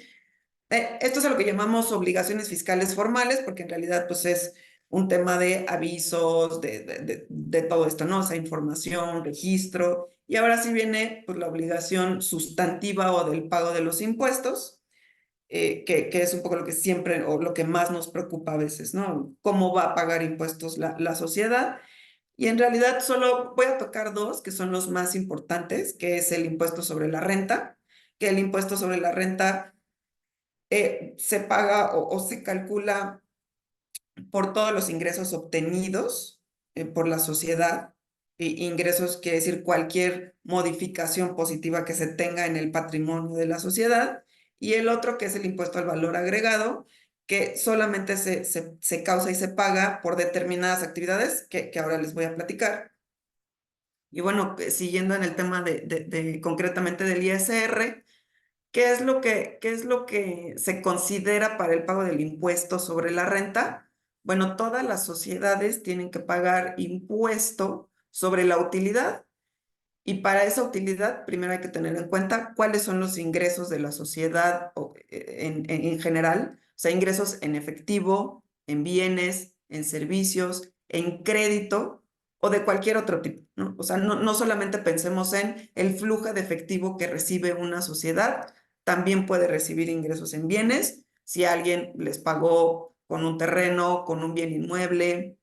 esto es a lo que llamamos obligaciones fiscales formales, porque en realidad pues es un tema de avisos, de todo esto, ¿no? O sea, información, registro, y ahora sí viene pues la obligación sustantiva o del pago de los impuestos, que es un poco lo que siempre o lo que más nos preocupa a veces, ¿no? ¿Cómo va a pagar impuestos la sociedad? Y en realidad solo voy a tocar dos, que son los más importantes, que es el impuesto sobre la renta, que el impuesto sobre la renta se paga o se calcula por todos los ingresos obtenidos por la sociedad. Ingresos quiere decir cualquier modificación positiva que se tenga en el patrimonio de la sociedad. Y el otro, que es el impuesto al valor agregado, que solamente se causa y se paga por determinadas actividades que ahora les voy a platicar. Y bueno, siguiendo en el tema concretamente del ISR, ¿qué es lo que se considera para el pago del impuesto sobre la renta? Bueno, todas las sociedades tienen que pagar impuesto sobre la utilidad. Y para esa utilidad, primero hay que tener en cuenta cuáles son los ingresos de la sociedad en general, o sea, ingresos en efectivo, en bienes, en servicios, en crédito o de cualquier otro tipo, ¿no? O sea, no solamente pensemos en el flujo de efectivo que recibe una sociedad, también puede recibir ingresos en bienes, si alguien les pagó con un terreno, con un bien inmueble,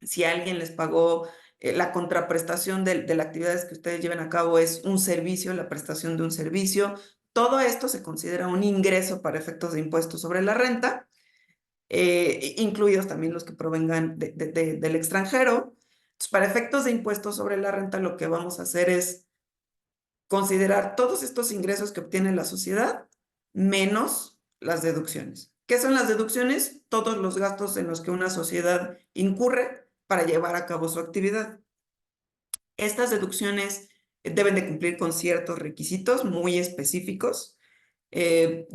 si alguien les pagó la contraprestación de las actividades que ustedes lleven a cabo es un servicio, la prestación de un servicio. Todo esto se considera un ingreso para efectos de impuestos sobre la renta, incluidos también los que provengan del extranjero. Entonces, para efectos de impuestos sobre la renta, lo que vamos a hacer es considerar todos estos ingresos que obtiene la sociedad menos las deducciones. ¿Qué son las deducciones? Todos los gastos en los que una sociedad incurre para llevar a cabo su actividad. Estas deducciones deben de cumplir con ciertos requisitos muy específicos. El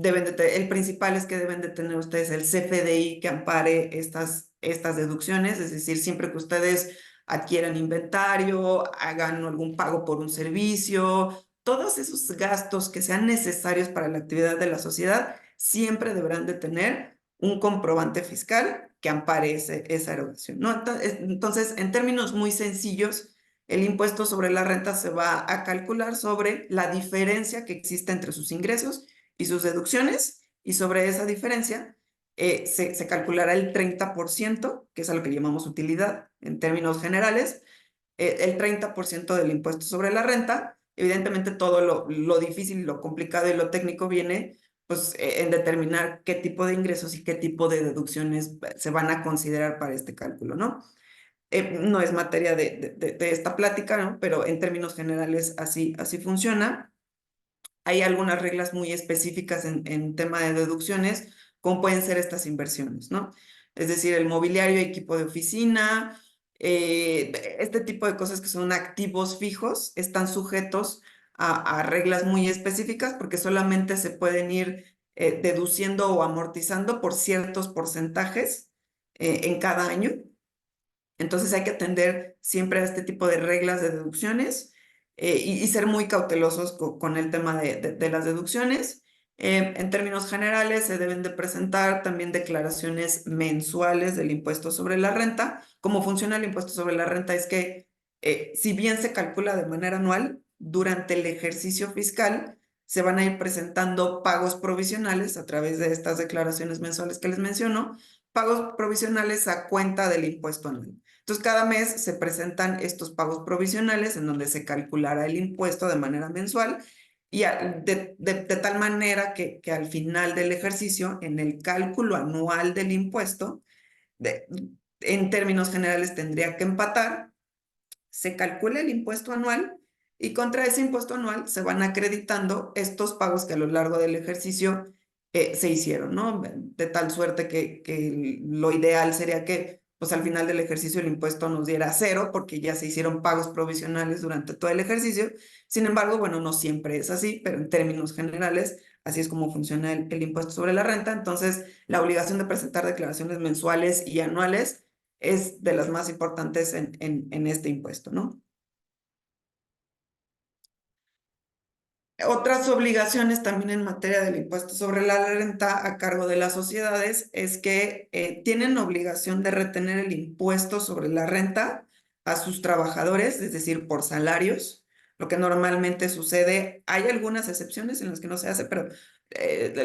principal es que deben de tener ustedes el CFDI que ampare estas deducciones, es decir, siempre que ustedes adquieran inventario, hagan algún pago por un servicio, todos esos gastos que sean necesarios para la actividad de la sociedad, siempre deberán de tener un comprobante fiscal que ampare esa erogación, ¿no? Entonces, en términos muy sencillos, el impuesto sobre la renta se va a calcular sobre la diferencia que existe entre sus ingresos y sus deducciones, y sobre esa diferencia se calculará el 30%, que es a lo que llamamos utilidad en términos generales, el 30% del impuesto sobre la renta. Evidentemente todo lo difícil, lo complicado y lo técnico viene pues, en determinar qué tipo de ingresos y qué tipo de deducciones se van a considerar para este cálculo, ¿no? No es materia de esta plática, ¿no? Pero en términos generales así funciona. Hay algunas reglas muy específicas en tema de deducciones, como pueden ser estas inversiones, ¿no? Es decir, el mobiliario, equipo de oficina, este tipo de cosas que son activos fijos, están sujetos a reglas muy específicas porque solamente se pueden ir deduciendo o amortizando por ciertos porcentajes en cada año. Entonces hay que atender siempre a este tipo de reglas de deducciones y ser muy cautelosos con el tema de las deducciones. En términos generales, se deben de presentar también declaraciones mensuales del impuesto sobre la renta. ¿Cómo funciona el impuesto sobre la renta? Es que si bien se calcula de manera anual, durante el ejercicio fiscal se van a ir presentando pagos provisionales a través de estas declaraciones mensuales que les menciono, pagos provisionales a cuenta del impuesto anual. Entonces, cada mes se presentan estos pagos provisionales en donde se calculará el impuesto de manera mensual y de tal manera que al final del ejercicio, en el cálculo anual del impuesto, en términos generales tendría que empatar, se calcula el impuesto anual y contra ese impuesto anual se van acreditando estos pagos que a lo largo del ejercicio se hicieron, ¿no? De tal suerte que lo ideal sería que pues al final del ejercicio el impuesto nos diera cero porque ya se hicieron pagos provisionales durante todo el ejercicio. Sin embargo, bueno, no siempre es así, pero en términos generales así es como funciona el impuesto sobre la renta. Entonces, la obligación de presentar declaraciones mensuales y anuales es de las más importantes en este impuesto, ¿no? Otras obligaciones también en materia del impuesto sobre la renta a cargo de las sociedades es que tienen obligación de retener el impuesto sobre la renta a sus trabajadores, es decir, por salarios, lo que normalmente sucede. Hay algunas excepciones en las que no se hace, pero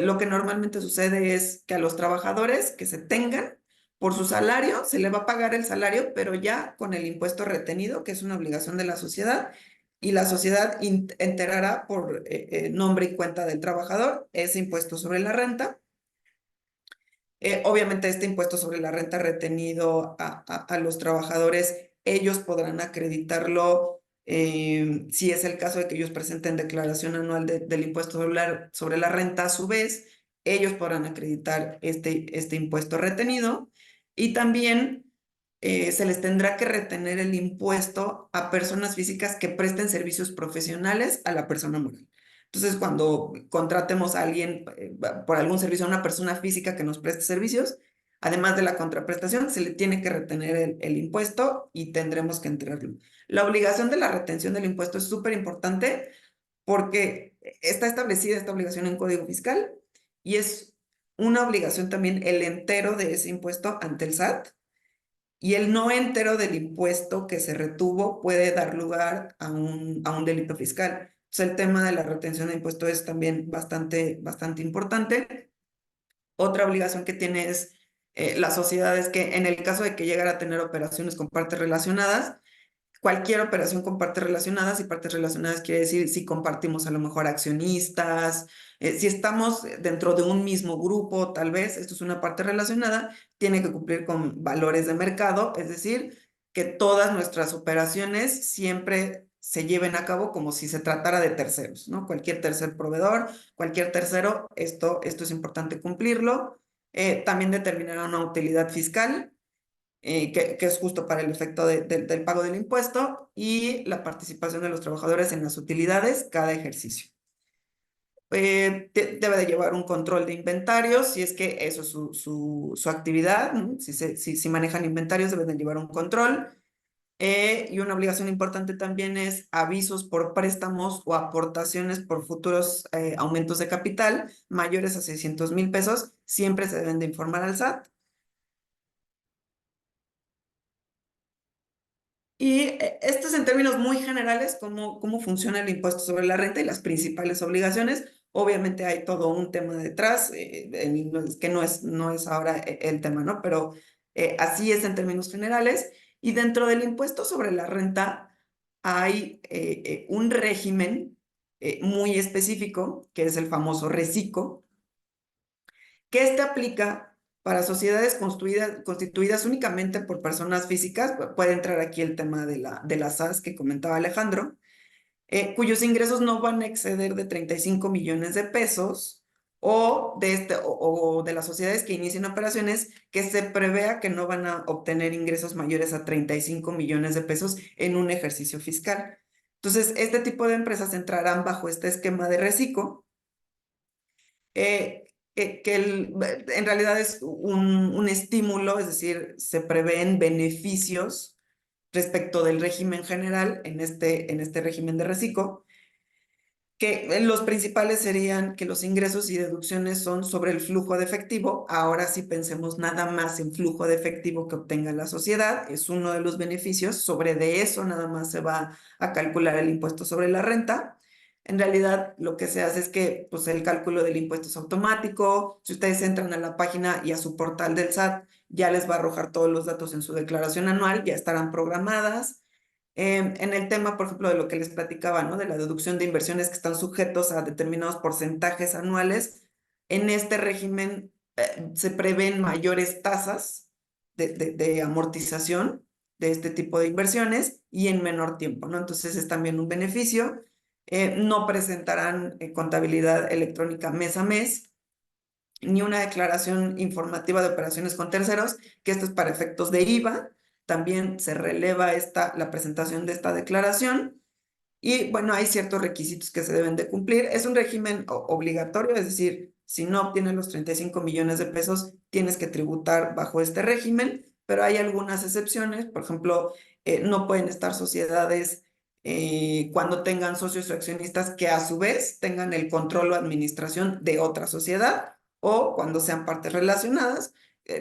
lo que normalmente sucede es que a los trabajadores que se tengan por su salario, se le va a pagar el salario, pero ya con el impuesto retenido, que es una obligación de la sociedad, y la sociedad enterará por nombre y cuenta del trabajador ese impuesto sobre la renta. Obviamente este impuesto sobre la renta retenido a los trabajadores, ellos podrán acreditarlo si es el caso de que ellos presenten declaración anual del impuesto sobre la renta. A su vez, ellos podrán acreditar este impuesto retenido y también se les tendrá que retener el impuesto a personas físicas que presten servicios profesionales a la persona moral. Entonces, cuando contratemos a alguien por algún servicio, a una persona física que nos preste servicios, además de la contraprestación, se le tiene que retener el impuesto y tendremos que entregarlo. La obligación de la retención del impuesto es súper importante porque está establecida esta obligación en Código Fiscal y es una obligación también el entero de ese impuesto ante el SAT. y el no entero del impuesto que se retuvo puede dar lugar a un delito fiscal. Entonces, el tema de la retención de impuestos es también bastante importante. Otra obligación que tiene es la sociedad es que en el caso de que llegara a tener operaciones con partes relacionadas, cualquier operación con partes relacionadas, y partes relacionadas quiere decir si compartimos a lo mejor accionistas, si estamos dentro de un mismo grupo, tal vez, esto es una parte relacionada, tiene que cumplir con valores de mercado, es decir, que todas nuestras operaciones siempre se lleven a cabo como si se tratara de terceros, ¿no? Cualquier tercer proveedor, cualquier tercero, esto es importante cumplirlo. También determinará una utilidad fiscal, que es justo para el efecto del pago del impuesto, y la participación de los trabajadores en las utilidades cada ejercicio. Debe de llevar un control de inventarios, si es que eso es su actividad, ¿no? Si manejan inventarios, deben de llevar un control. Y una obligación importante también es avisos por préstamos o aportaciones por futuros aumentos de capital mayores a 600,000 pesos, siempre se deben de informar al SAT. Y esto es en términos muy generales cómo funciona el impuesto sobre la renta y las principales obligaciones. Obviamente hay todo un tema detrás, que no es ahora el tema, ¿no? Pero así es en términos generales. Y dentro del impuesto sobre la renta hay un régimen muy específico, que es el famoso RECICO, que este aplica para sociedades constituidas únicamente por personas físicas. Puede entrar aquí el tema de la SAS que comentaba Alejandro, cuyos ingresos no van a exceder de 35 millones de pesos, o de las sociedades que inicien operaciones que se prevea que no van a obtener ingresos mayores a 35 millones de pesos en un ejercicio fiscal. Entonces, este tipo de empresas entrarán bajo este esquema de RECICO, en realidad es un estímulo, es decir, se prevén beneficios respecto del régimen general en este régimen de RECICO, que los principales serían que los ingresos y deducciones son sobre el flujo de efectivo. Ahora sí pensemos nada más en flujo de efectivo que obtenga la sociedad, es uno de los beneficios, sobre de eso nada más se va a calcular el impuesto sobre la renta. En realidad, lo que se hace es que pues, el cálculo del impuesto es automático. Si ustedes entran a la página y a su portal del SAT, ya les va a arrojar todos los datos en su declaración anual, ya estarán programadas. En el tema, por ejemplo, de lo que les platicaba, ¿no? De la deducción de inversiones que están sujetos a determinados porcentajes anuales, en este régimen se prevén mayores tasas de amortización de este tipo de inversiones y en menor tiempo, ¿no? Entonces es también un beneficio. No presentarán contabilidad electrónica mes a mes, ni una declaración informativa de operaciones con terceros, que esto es para efectos de IVA. También se releva la presentación de esta declaración. Y bueno, hay ciertos requisitos que se deben de cumplir. Es un régimen obligatorio, es decir, si no obtienes los 35 millones de pesos, tienes que tributar bajo este régimen, pero hay algunas excepciones. Por ejemplo, no pueden estar sociedades cuando tengan socios o accionistas que a su vez tengan el control o administración de otra sociedad, o cuando sean partes relacionadas.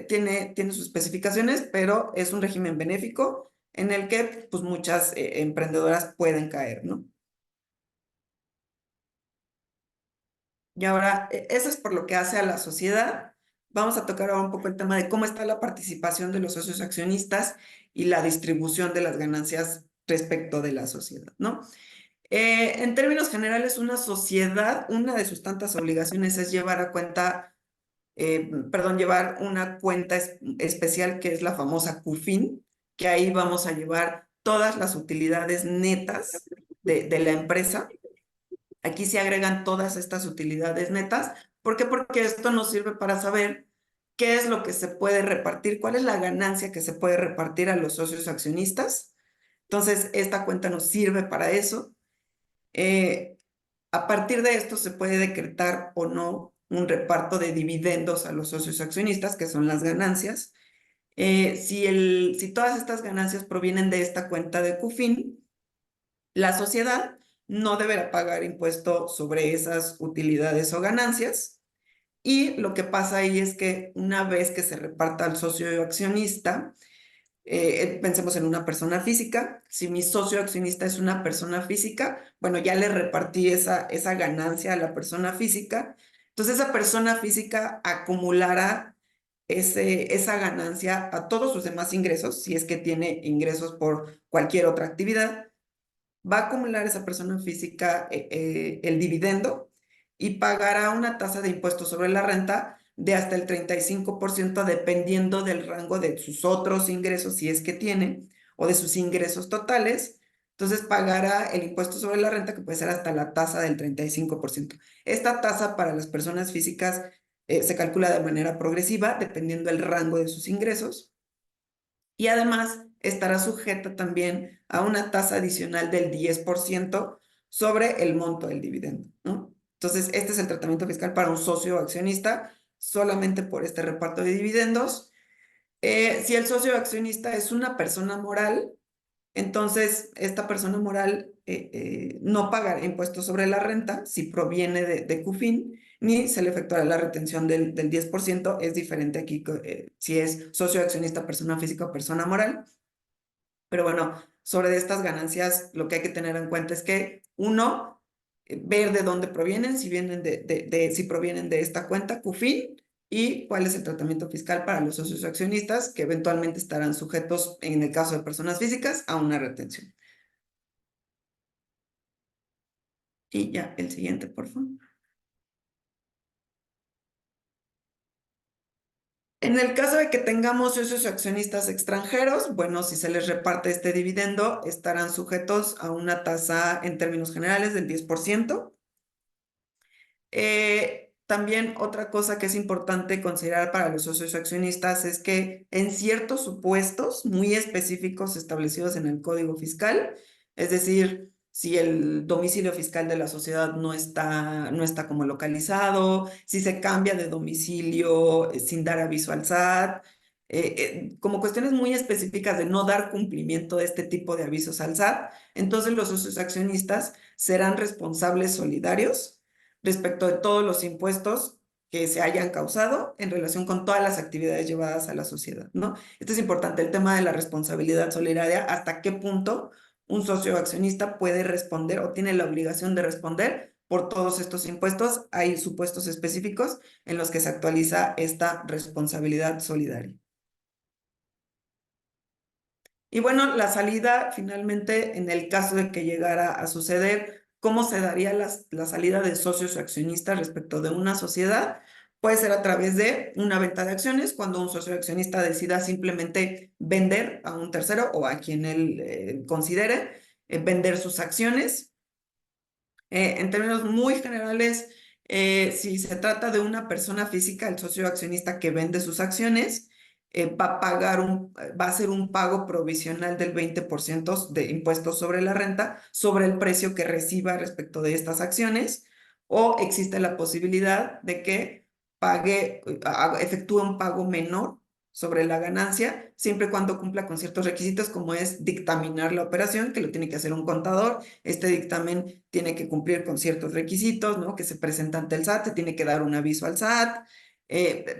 Tiene sus especificaciones, pero es un régimen benéfico en el que pues, muchas emprendedoras pueden caer, ¿no? Y ahora, eso es por lo que hace a la sociedad. Vamos a tocar ahora un poco el tema de cómo está la participación de los socios accionistas y la distribución de las ganancias respecto de la sociedad, ¿no? En términos generales, una sociedad, una de sus tantas obligaciones es llevar una cuenta especial que es la famosa CUFIN, que ahí vamos a llevar todas las utilidades netas de la empresa. Aquí se agregan todas estas utilidades netas. ¿Por qué? Porque esto nos sirve para saber qué es lo que se puede repartir, cuál es la ganancia que se puede repartir a los socios accionistas. Entonces, esta cuenta nos sirve para eso. A partir de esto se puede decretar o no un reparto de dividendos a los socios accionistas, que son las ganancias. Si todas estas ganancias provienen de esta cuenta de CUFIN, la sociedad no deberá pagar impuesto sobre esas utilidades o ganancias. Y lo que pasa ahí es que una vez que se reparta al socio accionista, Pensemos en una persona física. Si mi socio accionista es una persona física, bueno, ya le repartí esa ganancia a la persona física. Entonces esa persona física acumulará esa ganancia a todos sus demás ingresos, si es que tiene ingresos por cualquier otra actividad. Va a acumular esa persona física el dividendo y pagará una tasa de impuestos sobre la renta de hasta el 35% dependiendo del rango de sus otros ingresos, si es que tiene, o de sus ingresos totales. Entonces pagará el impuesto sobre la renta, que puede ser hasta la tasa del 35%. Esta tasa para las personas físicas se calcula de manera progresiva dependiendo del rango de sus ingresos. Y además estará sujeta también a una tasa adicional del 10% sobre el monto del dividendo, ¿no? Entonces, este es el tratamiento fiscal para un socio accionista solamente por este reparto de dividendos. Si el socio accionista es una persona moral, entonces esta persona moral no pagará impuestos sobre la renta si proviene de CUFIN, ni se le efectuará la retención del 10%. Es diferente aquí si es socio accionista, persona física o persona moral. Pero bueno, sobre estas ganancias lo que hay que tener en cuenta es que, uno, ver de dónde provienen, si provienen de esta cuenta CUFIN, y cuál es el tratamiento fiscal para los socios accionistas que eventualmente estarán sujetos, en el caso de personas físicas, a una retención. Y ya, el siguiente, por favor. En el caso de que tengamos socios accionistas extranjeros, bueno, si se les reparte este dividendo, estarán sujetos a una tasa en términos generales del 10%. También otra cosa que es importante considerar para los socios accionistas es que en ciertos supuestos muy específicos establecidos en el Código Fiscal, es decir, si el domicilio fiscal de la sociedad no está como localizado, si se cambia de domicilio sin dar aviso al SAT, como cuestiones muy específicas de no dar cumplimiento de este tipo de avisos al SAT, entonces los socios accionistas serán responsables solidarios respecto de todos los impuestos que se hayan causado en relación con todas las actividades llevadas a la sociedad, ¿no? Esto es importante, el tema de la responsabilidad solidaria, hasta qué punto un socio accionista puede responder o tiene la obligación de responder por todos estos impuestos. Hay supuestos específicos en los que se actualiza esta responsabilidad solidaria. Y bueno, la salida finalmente, en el caso de que llegara a suceder, ¿cómo se daría la salida de socios o accionistas respecto de una sociedad? Puede ser a través de una venta de acciones, cuando un socio accionista decida simplemente vender a un tercero o a quien él considere vender sus acciones. En términos muy generales, si se trata de una persona física, el socio accionista que vende sus acciones, va a hacer un pago provisional del 20% de impuestos sobre la renta, sobre el precio que reciba respecto de estas acciones, o existe la posibilidad de que efectúe un pago menor sobre la ganancia, siempre y cuando cumpla con ciertos requisitos, como es dictaminar la operación, que lo tiene que hacer un contador. Este dictamen tiene que cumplir con ciertos requisitos, ¿no? Que se presenta ante el SAT, se tiene que dar un aviso al SAT,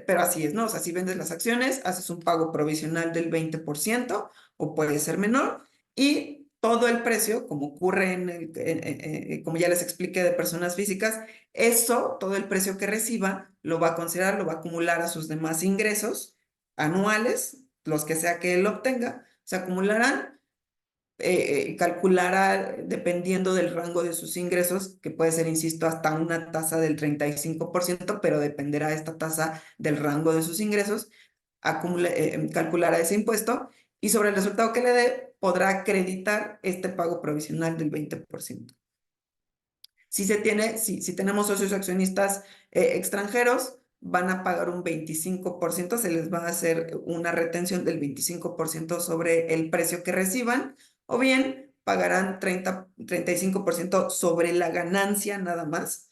pero así es, ¿no? O sea, si vendes las acciones, haces un pago provisional del 20% o puede ser menor, y todo el precio, como ocurre como ya les expliqué, de personas físicas, todo el precio que reciba, lo va a considerar, lo va a acumular a sus demás ingresos anuales, los que sea que él obtenga, se acumularán, calculará dependiendo del rango de sus ingresos, que puede ser, insisto, hasta una tasa del 35%, pero dependerá esta tasa del rango de sus ingresos, calculará ese impuesto y sobre el resultado que le dé podrá acreditar este pago provisional del 20%. Si tenemos socios accionistas extranjeros, van a pagar un 25%, se les va a hacer una retención del 25% sobre el precio que reciban, o bien pagarán 35% sobre la ganancia nada más,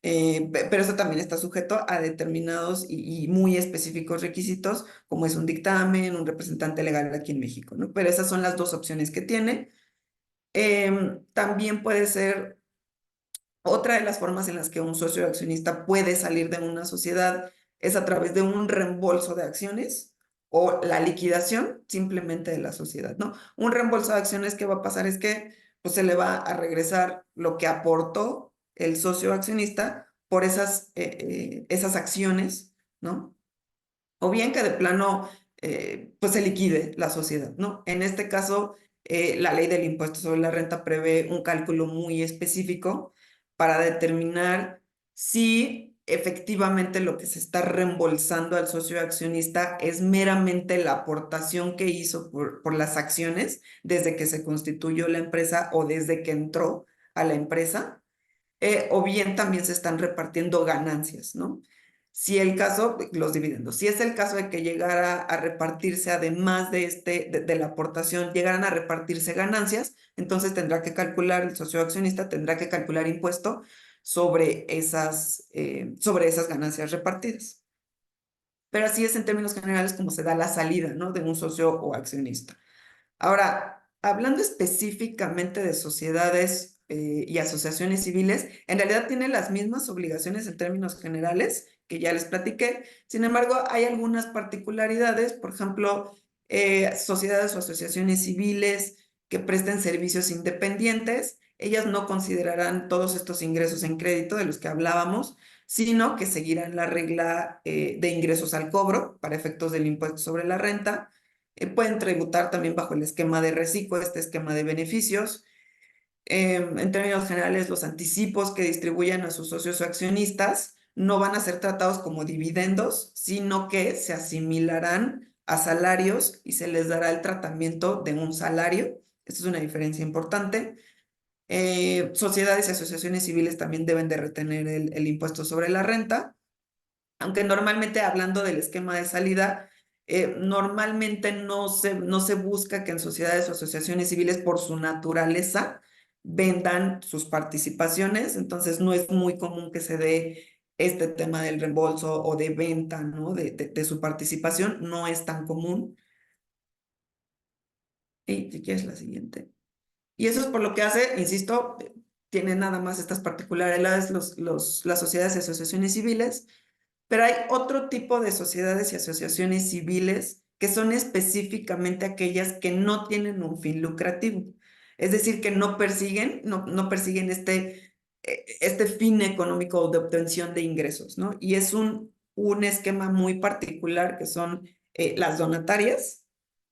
pero eso también está sujeto a determinados y muy específicos requisitos, como es un dictamen, un representante legal aquí en México, ¿no? Pero esas son las dos opciones que tiene. También puede ser otra de las formas en las que un socio accionista puede salir de una sociedad es a través de un reembolso de acciones o la liquidación simplemente de la sociedad, ¿no? Un reembolso de acciones, ¿qué va a pasar? Es que pues, se le va a regresar lo que aportó el socio accionista por esas acciones, ¿no? O bien que de plano pues se liquide la sociedad, ¿no? En este caso, la ley del impuesto sobre la renta prevé un cálculo muy específico para determinar si efectivamente lo que se está reembolsando al socio accionista es meramente la aportación que hizo por las acciones desde que se constituyó la empresa o desde que entró a la empresa, o bien también se están repartiendo ganancias, ¿no? Si el caso, los dividendos, si es el caso de que llegara a repartirse, además de la aportación, llegaran a repartirse ganancias, entonces tendrá que calcular, el socio accionista tendrá que calcular impuesto sobre esas ganancias repartidas. Pero así es en términos generales como se da la salida, ¿no? De un socio o accionista. Ahora, hablando específicamente de sociedades y asociaciones civiles, en realidad tiene las mismas obligaciones en términos generales que ya les platiqué. Sin embargo, hay algunas particularidades, por ejemplo, sociedades o asociaciones civiles que presten servicios independientes, ellas no considerarán todos estos ingresos en crédito de los que hablábamos, sino que seguirán la regla de ingresos al cobro para efectos del impuesto sobre la renta. Pueden tributar también bajo el esquema de reciclo, este esquema de beneficios. En términos generales, los anticipos que distribuyan a sus socios o accionistas no van a ser tratados como dividendos, sino que se asimilarán a salarios y se les dará el tratamiento de un salario. Esta es una diferencia importante. Sociedades y asociaciones civiles también deben de retener el impuesto sobre la renta, aunque normalmente hablando del esquema de salida, normalmente no se busca que en sociedades o asociaciones civiles por su naturaleza vendan sus participaciones, entonces no es muy común que se dé este tema del reembolso o de venta, ¿no? de su participación, no es tan común. Y si quieres la siguiente. Y eso es por lo que hace, insisto, tiene nada más estas particularidades las sociedades y asociaciones civiles. Pero hay otro tipo de sociedades y asociaciones civiles que son específicamente aquellas que no tienen un fin lucrativo. Es decir, que no persiguen este fin económico de obtención de ingresos, ¿no? Y es un esquema muy particular que son las donatarias.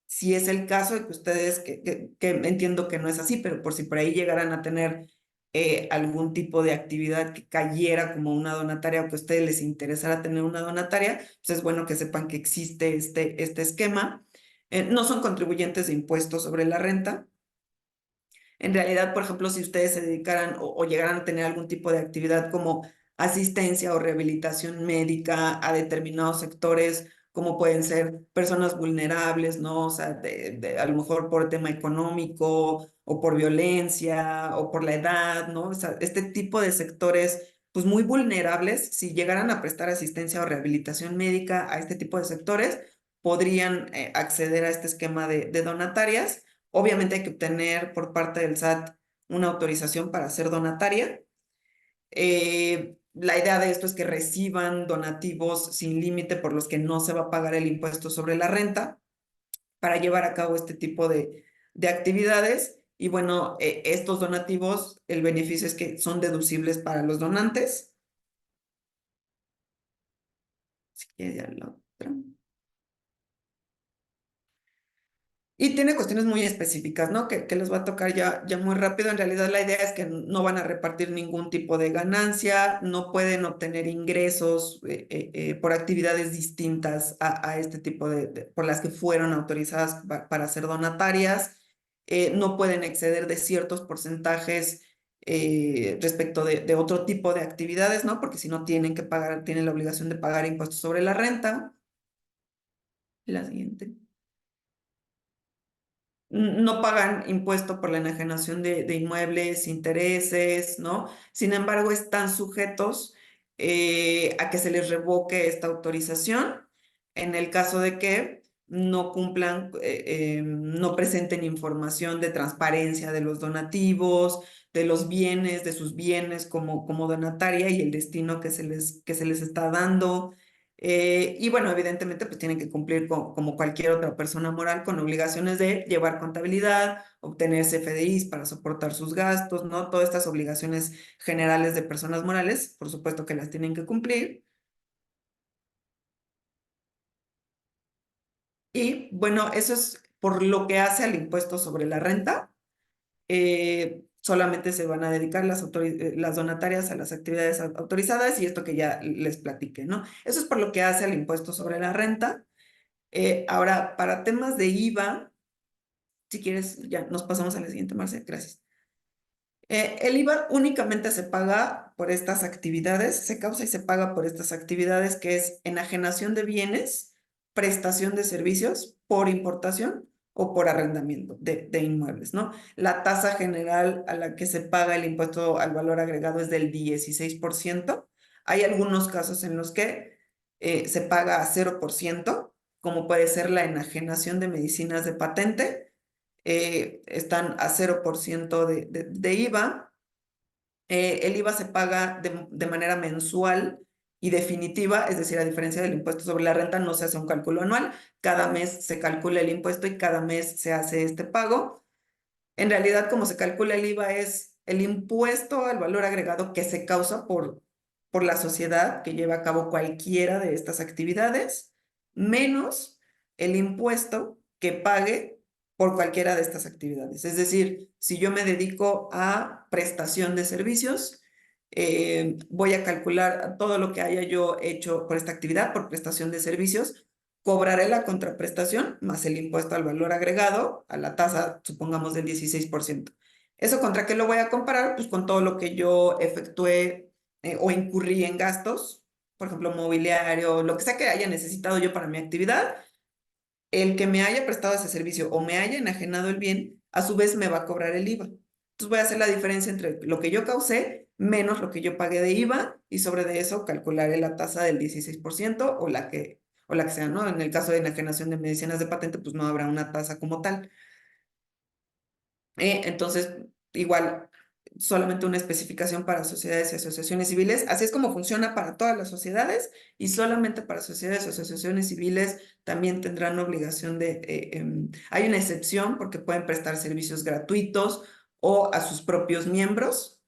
Si es el caso de que ustedes, que entiendo que no es así, pero por si por ahí llegaran a tener algún tipo de actividad que cayera como una donataria o que a ustedes les interesara tener una donataria, pues es bueno que sepan que existe este esquema. No son contribuyentes de impuestos sobre la renta. En realidad, por ejemplo, si ustedes se dedicaran o llegaran a tener algún tipo de actividad como asistencia o rehabilitación médica a determinados sectores, como pueden ser personas vulnerables, ¿no? O sea, a lo mejor por tema económico o por violencia o por la edad, ¿no? O sea, este tipo de sectores, pues muy vulnerables, si llegaran a prestar asistencia o rehabilitación médica a este tipo de sectores, podrían acceder a este esquema de donatarias. Obviamente hay que obtener por parte del SAT una autorización para ser donataria. La idea de esto es que reciban donativos sin límite por los que no se va a pagar el impuesto sobre la renta para llevar a cabo este tipo de actividades. Y bueno, estos donativos, el beneficio es que son deducibles para los donantes. Si quiere ya la otra. Y tiene cuestiones muy específicas, ¿no? Que les va a tocar ya muy rápido. En realidad la idea es que no van a repartir ningún tipo de ganancia, no pueden obtener ingresos por actividades distintas a este tipo por las que fueron autorizadas para ser donatarias. No pueden exceder de ciertos porcentajes respecto de otro tipo de actividades, ¿no? Porque si no tienen la obligación de pagar impuestos sobre la renta. La siguiente. No pagan impuesto por la enajenación de inmuebles, intereses, ¿no? Sin embargo, están sujetos a que se les revoque esta autorización en el caso de que no cumplan, no presenten información de transparencia de los donativos, de los bienes, de sus bienes como donataria y el destino que se les está dando. Y bueno, evidentemente, pues tienen que cumplir como cualquier otra persona moral con obligaciones de llevar contabilidad, obtener CFDIs para soportar sus gastos, ¿no? Todas estas obligaciones generales de personas morales, por supuesto que las tienen que cumplir. Y bueno, eso es por lo que hace al impuesto sobre la renta. Solamente se van a dedicar las donatarias a las actividades autorizadas y esto que ya les platiqué, ¿no? Eso es por lo que hace al impuesto sobre la renta. Ahora, para temas de IVA, si quieres, ya nos pasamos a la siguiente, Marce, gracias. El IVA únicamente se paga por estas actividades, se causa y se paga por estas actividades, que es enajenación de bienes, prestación de servicios por importación o por arrendamiento de inmuebles, ¿no? La tasa general a la que se paga el impuesto al valor agregado es del 16%. Hay algunos casos en los que se paga a 0%, como puede ser la enajenación de medicinas de patente. Están a 0% de IVA. El IVA se paga de manera mensual y definitiva, es decir, a diferencia del impuesto sobre la renta, no se hace un cálculo anual. Cada mes se calcula el impuesto y cada mes se hace este pago. En realidad, como se calcula el IVA, es el impuesto al valor agregado que se causa por la sociedad que lleva a cabo cualquiera de estas actividades, menos el impuesto que pague por cualquiera de estas actividades. Es decir, si yo me dedico a prestación de servicios, voy a calcular todo lo que haya yo hecho por esta actividad, por prestación de servicios, cobraré la contraprestación más el impuesto al valor agregado, a la tasa, supongamos, del 16%. ¿Eso contra qué lo voy a comparar? Pues con todo lo que yo efectué o incurrí en gastos, por ejemplo, mobiliario, lo que sea que haya necesitado yo para mi actividad. El que me haya prestado ese servicio o me haya enajenado el bien, a su vez me va a cobrar el IVA. Entonces voy a hacer la diferencia entre lo que yo causé menos lo que yo pagué de IVA y sobre de eso calcularé la tasa del 16% o la que sea, ¿no? En el caso de enajenación de medicinas de patente, pues no habrá una tasa como tal. Entonces, igual, solamente una especificación para sociedades y asociaciones civiles. Así es como funciona para todas las sociedades y solamente para sociedades y asociaciones civiles también tendrán obligación hay una excepción porque pueden prestar servicios gratuitos o a sus propios miembros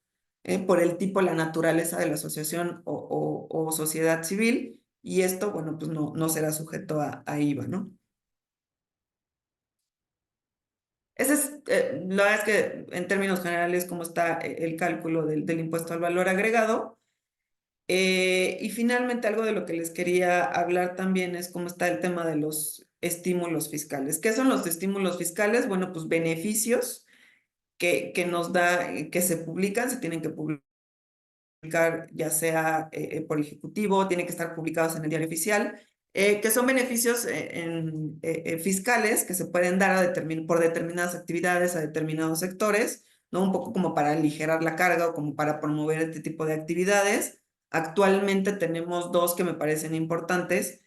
por el tipo, la naturaleza de la asociación o sociedad civil, y esto, bueno, pues no será sujeto a IVA, ¿no? Ese es, la verdad es que en términos generales, cómo está el cálculo del impuesto al valor agregado. Y finalmente, algo de lo que les quería hablar también es cómo está el tema de los estímulos fiscales. ¿Qué son los estímulos fiscales? Bueno, pues beneficios que nos da, que se publican, se tienen que publicar ya sea por ejecutivo, tienen que estar publicados en el diario oficial, que son beneficios fiscales que se pueden dar por determinadas actividades a determinados sectores, ¿no? Un poco como para aligerar la carga o como para promover este tipo de actividades. Actualmente tenemos dos que me parecen importantes,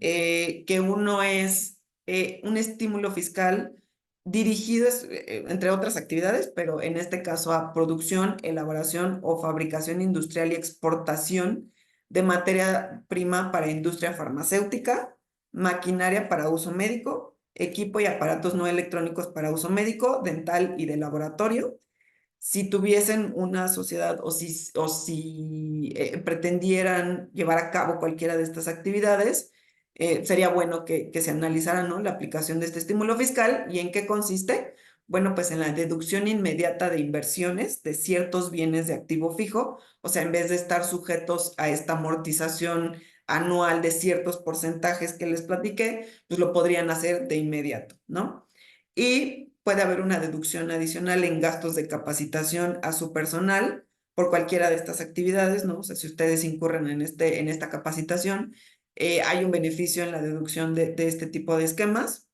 que uno es un estímulo fiscal dirigidos, entre otras actividades, pero en este caso a producción, elaboración o fabricación industrial y exportación de materia prima para industria farmacéutica, maquinaria para uso médico, equipo y aparatos no electrónicos para uso médico, dental y de laboratorio. Si tuviesen una sociedad o si pretendieran llevar a cabo cualquiera de estas actividades, sería bueno que se analizara, ¿no?, la aplicación de este estímulo fiscal. ¿Y en qué consiste? Bueno, pues en la deducción inmediata de inversiones de ciertos bienes de activo fijo, o sea, en vez de estar sujetos a esta amortización anual de ciertos porcentajes que les platiqué, pues lo podrían hacer de inmediato, ¿no? Y puede haber una deducción adicional en gastos de capacitación a su personal por cualquiera de estas actividades, ¿no? O sea, si ustedes incurren en esta capacitación, hay un beneficio en la deducción de este tipo de esquemas.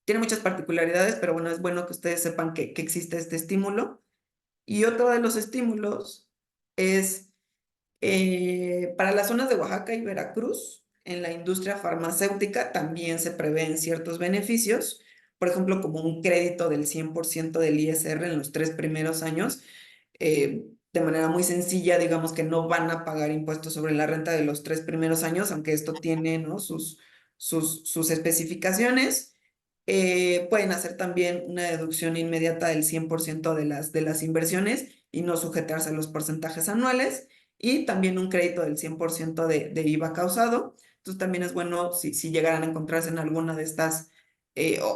Tiene muchas particularidades, pero bueno, es bueno que ustedes sepan que existe este estímulo. Y otro de los estímulos es para las zonas de Oaxaca y Veracruz, en la industria farmacéutica también se prevén ciertos beneficios, por ejemplo, como un crédito del 100% del ISR en los 3 primeros años de manera muy sencilla, digamos que no van a pagar impuestos sobre la renta de los 3 primeros años, aunque esto tiene, ¿no?, sus especificaciones. Pueden hacer también una deducción inmediata del 100% de las inversiones y no sujetarse a los porcentajes anuales, y también un crédito del 100% de IVA causado. Entonces también es bueno si llegaran a encontrarse en alguna de estas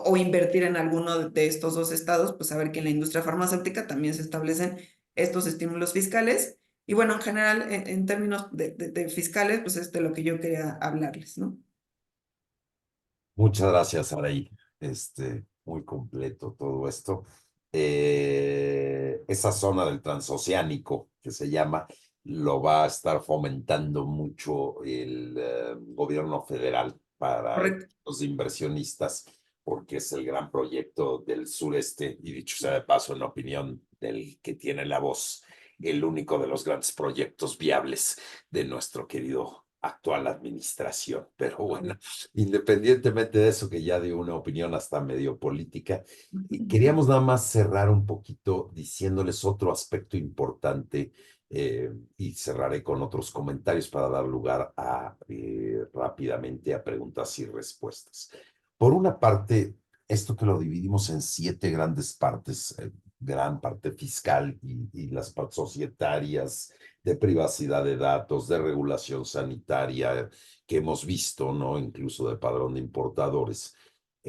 o invertir en alguno de estos dos estados, pues saber que en la industria farmacéutica también se establecen estos estímulos fiscales. Y bueno, en general, en términos de fiscales, pues es de lo que yo quería hablarles, ¿no? Muchas gracias, Araí. Muy completo todo esto. Esa zona del transoceánico que se llama, lo va a estar fomentando mucho el gobierno federal para Correcto. los inversionistas, porque es el gran proyecto del sureste, y dicho sea de paso, en opinión del que tiene la voz, el único de los grandes proyectos viables de nuestro querido actual administración. Pero bueno, independientemente de eso, que ya dio una opinión hasta medio política, queríamos nada más cerrar un poquito diciéndoles otro aspecto importante, y cerraré con otros comentarios para dar lugar a rápidamente a preguntas y respuestas. Por una parte, esto que lo dividimos en 7 grandes partes, gran parte fiscal y las partes societarias, de privacidad de datos, de regulación sanitaria, que hemos visto, ¿no? Incluso de padrón de importadores.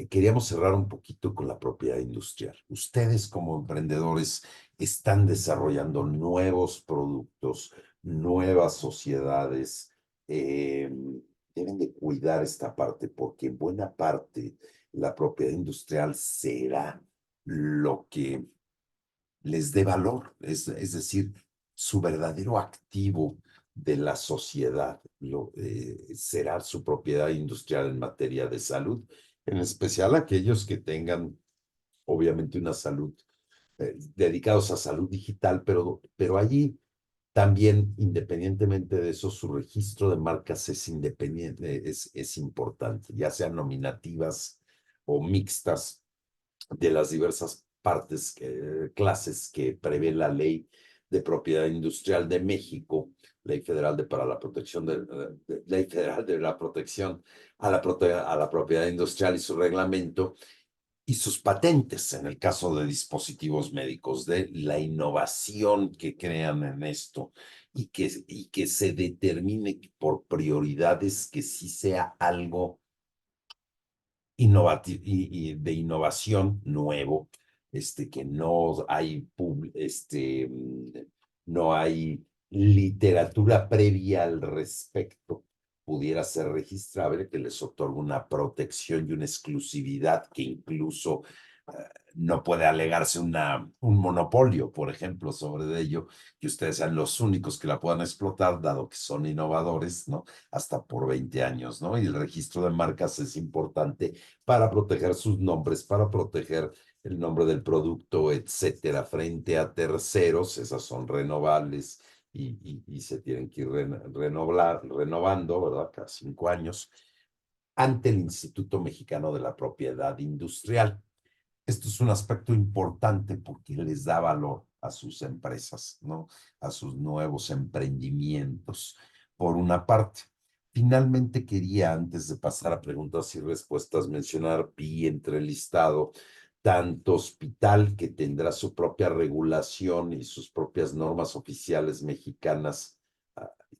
Queríamos cerrar un poquito con la propiedad industrial. Ustedes como emprendedores están desarrollando nuevos productos, nuevas sociedades. Deben de cuidar esta parte, porque en buena parte la propiedad industrial será lo que les dé valor, es decir, su verdadero activo de la sociedad será su propiedad industrial en materia de salud, en especial aquellos que tengan, obviamente, una salud, dedicados a salud digital, pero allí también, independientemente de eso, su registro de marcas es independiente, es importante, ya sean nominativas o mixtas, de las diversas partes, clases que prevé la Ley de Propiedad Industrial de México, Ley Federal para la Protección Ley Federal de la Protección a la Propiedad Industrial y su reglamento, y sus patentes en el caso de dispositivos médicos, de la innovación que crean en esto, y que se determine por prioridades que sí sea algo y de innovación nuevo, que no hay, no hay literatura previa al respecto, pudiera ser registrable, que les otorga una protección y una exclusividad que incluso no puede alegarse un monopolio, por ejemplo, sobre ello, que ustedes sean los únicos que la puedan explotar, dado que son innovadores, ¿no? Hasta por 20 años, ¿no? Y el registro de marcas es importante para proteger sus nombres, para proteger el nombre del producto, etcétera, frente a terceros. Esas son renovables y se tienen que ir renovando, ¿verdad? Cada 5 años, ante el Instituto Mexicano de la Propiedad Industrial. Esto es un aspecto importante porque les da valor a sus empresas, ¿no? A sus nuevos emprendimientos, por una parte. Finalmente quería, antes de pasar a preguntas y respuestas, mencionar, vi entre el listado tanto hospital, que tendrá su propia regulación y sus propias normas oficiales mexicanas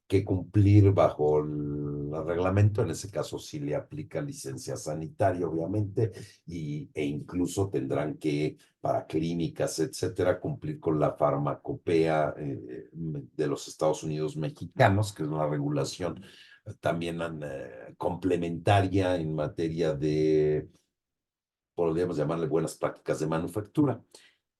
que cumplir bajo el reglamento. En ese caso sí le aplica licencia sanitaria, obviamente, e incluso tendrán que, para clínicas, etcétera, cumplir con la farmacopea de los Estados Unidos mexicanos, que es una regulación también complementaria en materia de, podríamos llamarle, buenas prácticas de manufactura.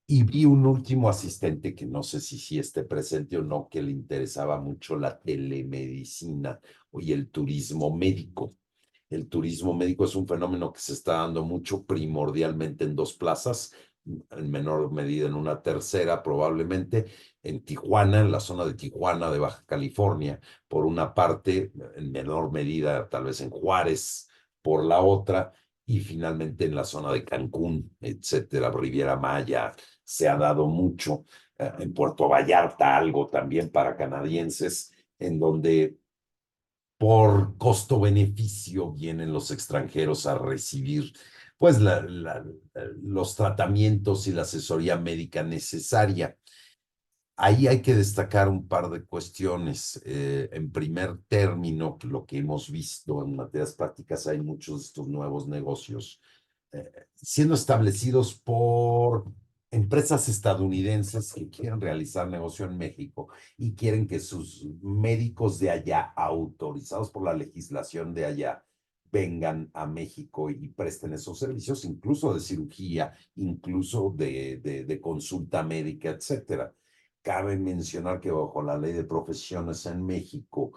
Y vi un último asistente que no sé si esté presente o no, que le interesaba mucho la telemedicina y el turismo médico. El turismo médico es un fenómeno que se está dando mucho, primordialmente en 2 plazas, en menor medida en una tercera, probablemente en Tijuana, en la zona de Tijuana, de Baja California, por una parte, en menor medida tal vez en Juárez, por la otra, y finalmente en la zona de Cancún, etcétera, Riviera Maya. Se ha dado mucho en Puerto Vallarta algo también para canadienses, en donde por costo-beneficio vienen los extranjeros a recibir pues los tratamientos y la asesoría médica necesaria. Ahí hay que destacar un par de cuestiones. En primer término, lo que hemos visto en materias prácticas, hay muchos de estos nuevos negocios siendo establecidos por empresas estadounidenses que quieren realizar negocio en México y quieren que sus médicos de allá, autorizados por la legislación de allá, vengan a México y presten esos servicios, incluso de cirugía, incluso de consulta médica, etcétera. Cabe mencionar que bajo la ley de profesiones en México,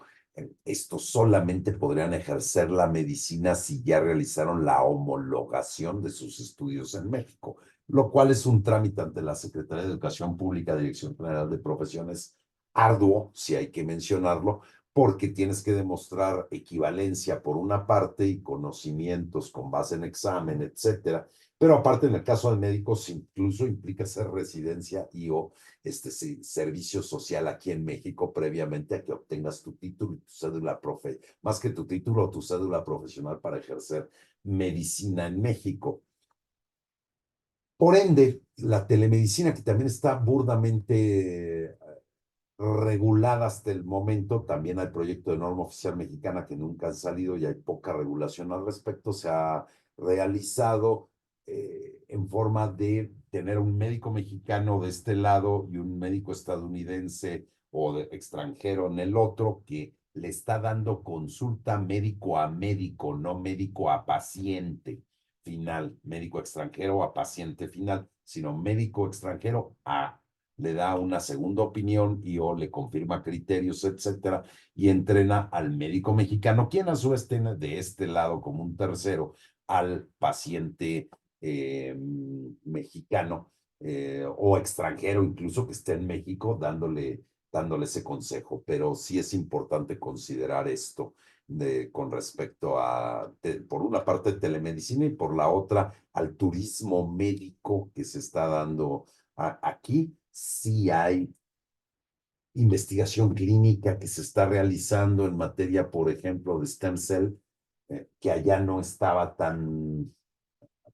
estos solamente podrían ejercer la medicina si ya realizaron la homologación de sus estudios en México, lo cual es un trámite ante la Secretaría de Educación Pública, Dirección General de Profesiones, arduo, si hay que mencionarlo, porque tienes que demostrar equivalencia por una parte y conocimientos con base en examen, etcétera. Pero aparte, en el caso de médicos, incluso implica hacer residencia y o servicio social aquí en México previamente a que obtengas tu título y tu cédula más que tu título, tu cédula profesional para ejercer medicina en México. Por ende, la telemedicina, que también está burdamente regulada hasta el momento, también hay proyecto de norma oficial mexicana que nunca han salido y hay poca regulación al respecto, se ha realizado en forma de tener un médico mexicano de este lado y un médico estadounidense o de extranjero en el otro que le está dando consulta médico a médico, no médico a paciente final, médico extranjero a paciente final, sino médico extranjero a le da una segunda opinión y o le confirma criterios, etcétera, y entrena al médico mexicano, quien a su vez tiene de este lado como un tercero al paciente mexicano o extranjero, incluso que esté en México, dándole ese consejo. Pero sí es importante considerar esto con respecto a, por una parte, telemedicina y por la otra, al turismo médico que se está dando aquí. Sí hay investigación clínica que se está realizando en materia, por ejemplo, de stem cell, que allá no estaba tan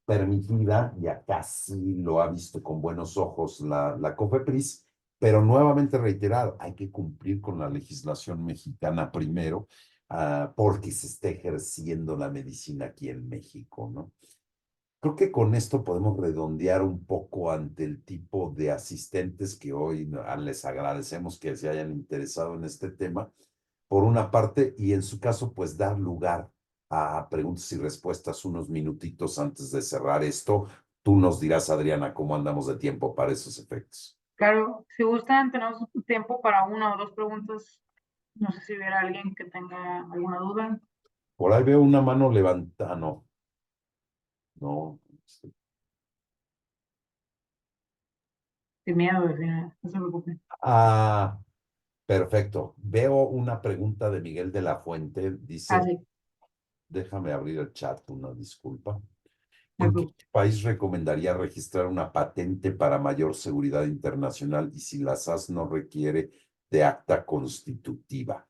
permitida y acá sí lo ha visto con buenos ojos la COFEPRIS, pero nuevamente reiterar, hay que cumplir con la legislación mexicana primero, porque se está ejerciendo la medicina aquí en México, ¿no? Creo que con esto podemos redondear un poco ante el tipo de asistentes que hoy les agradecemos que se hayan interesado en este tema, por una parte, y en su caso, pues dar lugar a preguntas y respuestas unos minutitos antes de cerrar esto. Tú nos dirás, Adriana, cómo andamos de tiempo para esos efectos. Claro, si gustan, tenemos tiempo para una o dos preguntas. No sé si hubiera alguien que tenga alguna duda. Por ahí veo una mano levantada, no. No. Sin miedo, no se preocupen. Ah, perfecto. Veo una pregunta de Miguel de la Fuente. Dice, Sí, déjame abrir el chat, una disculpa. muy ¿En qué bien. país recomendaría registrar una patente para mayor seguridad internacional y si la SAS no requiere de acta constitutiva?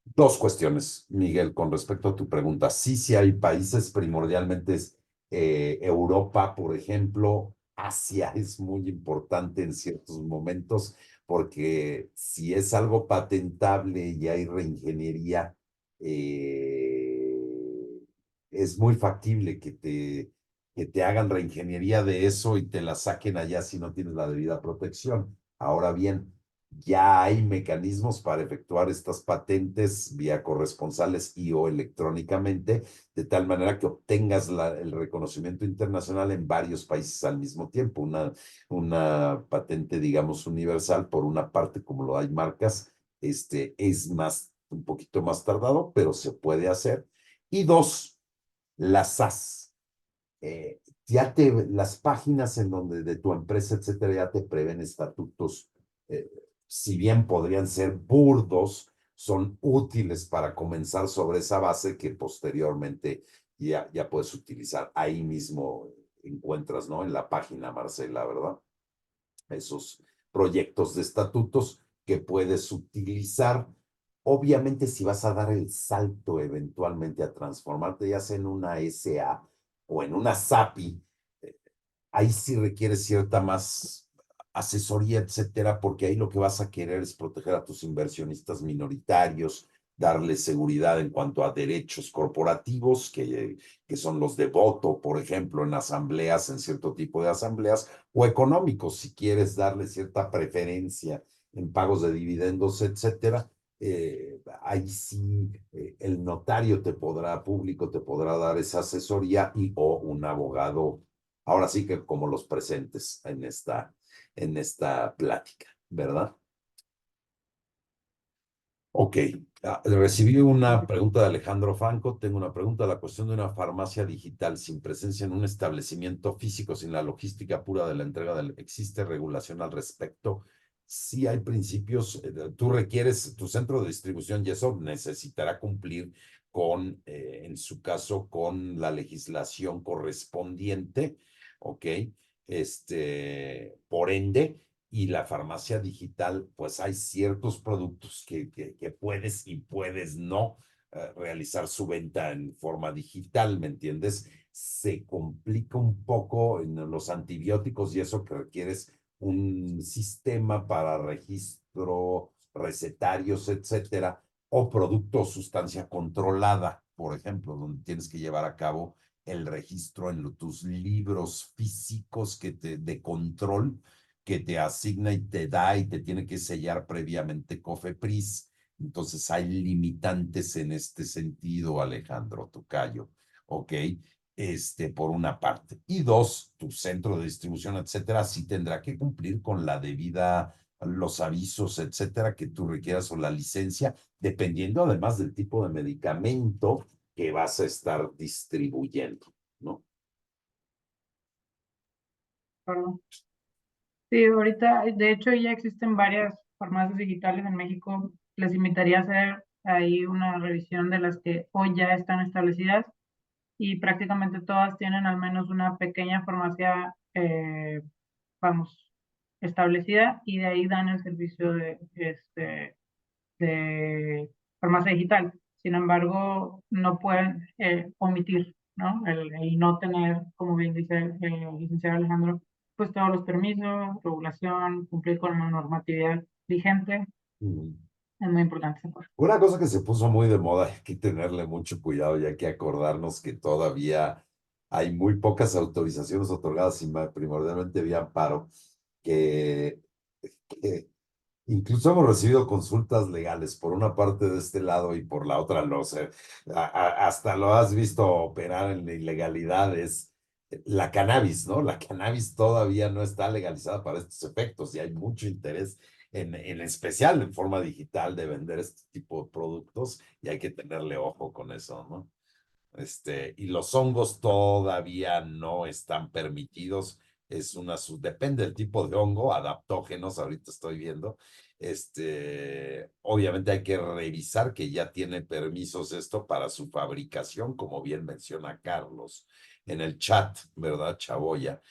Dos cuestiones, Miguel, con respecto a tu pregunta. Sí, sí hay países, primordialmente es Europa, por ejemplo, Asia es muy importante en ciertos momentos, porque si es algo patentable y hay reingeniería, es muy factible que te hagan reingeniería de eso y te la saquen allá si no tienes la debida protección. Ahora bien, ya hay mecanismos para efectuar estas patentes vía corresponsales y o electrónicamente, de tal manera que obtengas el reconocimiento internacional en varios países al mismo tiempo. Una patente, digamos, universal, por una parte, como lo hay marcas, es un poquito más tardado, pero se puede hacer. Y dos, las SAS. Las páginas en donde de tu empresa, etcétera, ya te prevén estatutos, si bien podrían ser burdos, son útiles para comenzar sobre esa base que posteriormente ya puedes utilizar. Ahí mismo encuentras, ¿no? En la página, Marcela, ¿verdad? Esos proyectos de estatutos que puedes utilizar. Obviamente, si vas a dar el salto eventualmente a transformarte ya sea en una SA o en una SAPI, ahí sí requiere cierta más asesoría, etcétera, porque ahí lo que vas a querer es proteger a tus inversionistas minoritarios, darles seguridad en cuanto a derechos corporativos, que son los de voto, por ejemplo, en asambleas, en cierto tipo de asambleas, o económicos, si quieres darle cierta preferencia en pagos de dividendos, etcétera. Ahí sí el notario público te podrá dar esa asesoría y o un abogado, ahora sí que como los presentes en esta plática, ¿verdad? Ok, recibí una pregunta de Alejandro Franco. Tengo una pregunta. La cuestión de una farmacia digital sin presencia en un establecimiento físico, sin la logística pura de la entrega ¿existe regulación al respecto? Sí hay principios. Tú requieres tu centro de distribución y eso necesitará cumplir con, en su caso, con la legislación correspondiente, ¿ok? Por ende, y la farmacia digital, pues hay ciertos productos que puedes y puedes no realizar su venta en forma digital, ¿me entiendes? Se complica un poco en los antibióticos y eso que requieres un sistema para registro, recetarios, etcétera, o producto o sustancia controlada, por ejemplo, donde tienes que llevar a cabo el registro en tus libros físicos de control que te asigna y te da y te tiene que sellar previamente Cofepris. Entonces hay limitantes en este sentido, Alejandro Tocayo, ¿ok? Por una parte. Y dos, tu centro de distribución, etcétera, sí tendrá que cumplir con la debida, los avisos, etcétera, que tú requieras o la licencia, dependiendo además del tipo de medicamento que vas a estar distribuyendo, ¿no? Perdón. Sí, ahorita, de hecho, ya existen varias farmacias digitales en México. Les invitaría a hacer ahí una revisión de las que hoy ya están establecidas y prácticamente todas tienen al menos una pequeña farmacia, vamos, establecida y de ahí dan el servicio de farmacia digital. Sin embargo, no pueden omitir, ¿no? El no tener, como bien dice el licenciado Alejandro, pues todos los permisos, regulación, cumplir con la normatividad vigente, Mm. es muy importante esa parte. Una cosa que se puso muy de moda, hay que tenerle mucho cuidado y hay que acordarnos que todavía hay muy pocas autorizaciones otorgadas y primordialmente vía amparo, que, que incluso hemos recibido consultas legales por una parte de este lado y por la otra no sé, hasta lo has visto operar en ilegalidades. La cannabis, ¿no? La cannabis todavía no está legalizada para estos efectos y hay mucho interés en especial en forma digital de vender este tipo de productos y hay que tenerle ojo con eso, ¿no? Y los hongos todavía no están permitidos. Depende del tipo de hongo, adaptógenos, ahorita estoy viendo. Obviamente hay que revisar que ya tiene permisos esto para su fabricación, como bien menciona Carlos en el chat, ¿verdad, Chaboya?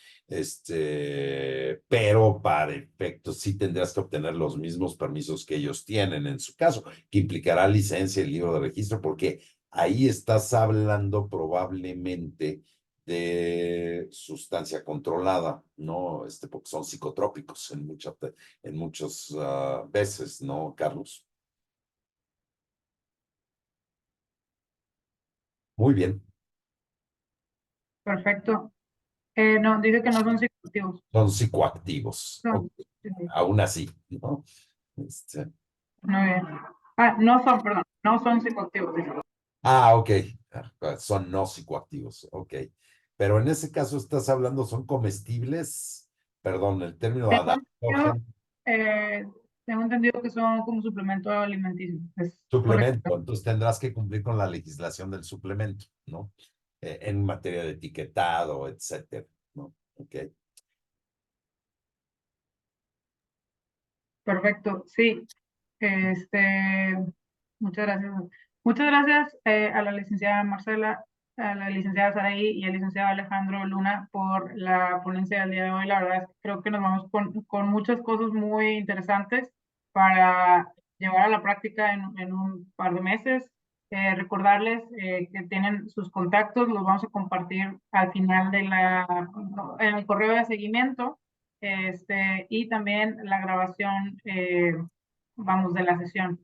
Pero para efectos sí tendrás que obtener los mismos permisos que ellos tienen en su caso, que implicará licencia y libro de registro, porque ahí estás hablando probablemente de sustancia controlada, ¿no? Porque son psicotrópicos en muchas veces, ¿no, Carlos? Muy bien, Perfecto. No, dice que no son psicoactivos. son psicoactivos, No, ok, sí, sí, aún así, ¿no? Este, muy bien. Ah, no son, perdón, no son psicoactivos. Dice. ok, son no psicoactivos, ok. Pero en ese caso estás hablando, son comestibles, perdón, el término Tengo entendido, adaptógeno. eh, tengo entendido que son como suplemento alimenticio. ¿Es correcto? Suplemento, entonces tendrás que cumplir con la legislación del suplemento, ¿no? En materia de etiquetado, etcétera, ¿no? Ok. Perfecto, sí. Este, muchas gracias. Muchas gracias a la licenciada Marcela. a la licenciada Saraí y al licenciado Alejandro Luna por la ponencia del día de hoy. La verdad es que creo que nos vamos con muchas cosas muy interesantes para llevar a la práctica en un par de meses. Recordarles que tienen sus contactos, los vamos a compartir al final en el correo de seguimiento, y también la grabación, vamos, de la sesión.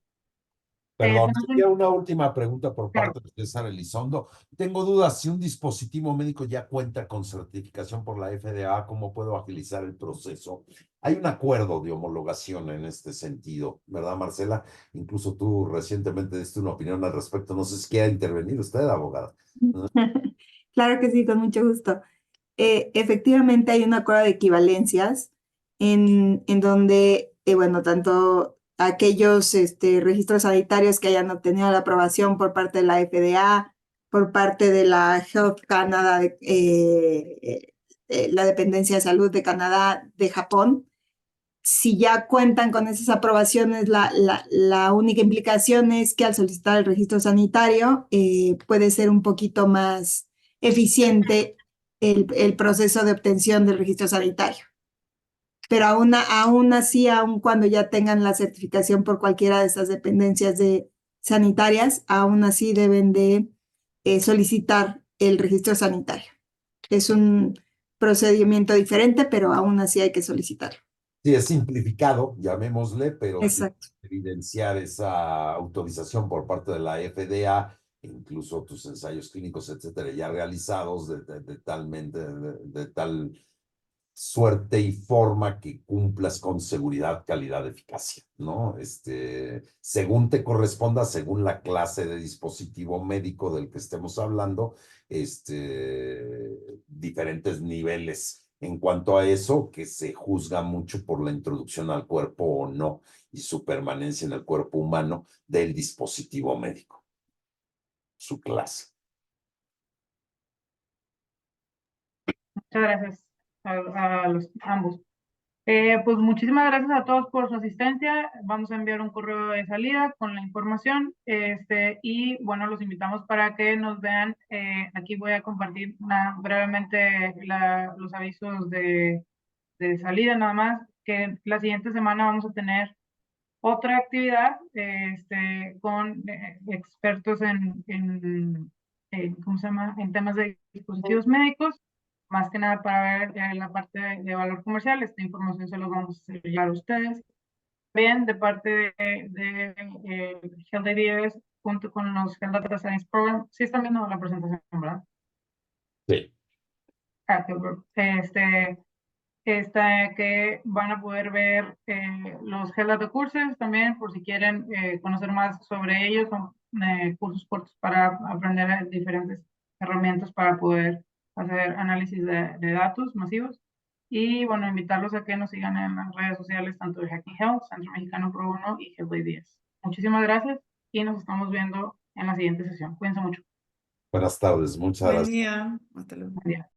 Perdón, Tenemos sería una última pregunta por claro. parte de César Elizondo. Tengo dudas, si un dispositivo médico ya cuenta con certificación por la FDA, ¿cómo puedo agilizar el proceso? Hay un acuerdo de homologación en este sentido, ¿verdad, Marcela? Incluso tú recientemente diste una opinión al respecto. No sé si quiere intervenir usted, abogada. Claro que sí, con mucho gusto. Efectivamente hay un acuerdo de equivalencias en donde, bueno, tanto aquellos registros sanitarios que hayan obtenido la aprobación por parte de la FDA, por parte de la Health Canada, la Dependencia de Salud de Canadá, de Japón, si ya cuentan con esas aprobaciones, la única implicación es que al solicitar el registro sanitario puede ser un poquito más eficiente el proceso de obtención del registro sanitario. Pero aún así, aún cuando ya tengan la certificación por cualquiera de esas dependencias sanitarias, aún así deben de solicitar el registro sanitario. Es un procedimiento diferente, pero aún así hay que solicitarlo. Sí, es simplificado, llamémosle, pero sí Exacto. evidenciar esa autorización por parte de la FDA, incluso tus ensayos clínicos, etcétera, ya realizados de tal suerte y forma que cumplas con seguridad, calidad, eficacia, ¿no? Según te corresponda, según la clase de dispositivo médico del que estemos hablando, diferentes niveles en cuanto a eso, que se juzga mucho por la introducción al cuerpo o no, y su permanencia en el cuerpo humano del dispositivo médico, su clase. Muchas gracias a los ambos. Pues muchísimas gracias a todos por su asistencia. Vamos a enviar un correo de salida con la información. Y bueno, los invitamos para que nos vean. Aquí voy a compartir brevemente los avisos de salida, nada más, que la siguiente semana vamos a tener otra actividad con expertos ¿cómo se llama? En temas de dispositivos médicos, más que nada para ver la parte de valor comercial. Esta información se los vamos a enviar a ustedes. También de parte de Health Ideas, junto con los Health Data Science Program. Sí están viendo la presentación, ¿verdad? Sí. Que van a poder ver los Health Data Courses también, por si quieren conocer más sobre ellos. Son cursos cortos para aprender diferentes herramientas para poder hacer análisis de datos masivos. Y bueno, invitarlos a que nos sigan en las redes sociales, tanto de Hacking Health, Centro Mexicano Pro Bono y Health Ideas. Muchísimas gracias y nos estamos viendo en la siguiente sesión. Cuídense mucho. Buenas tardes, muchas Buen gracias. día. Hasta luego. Buen día.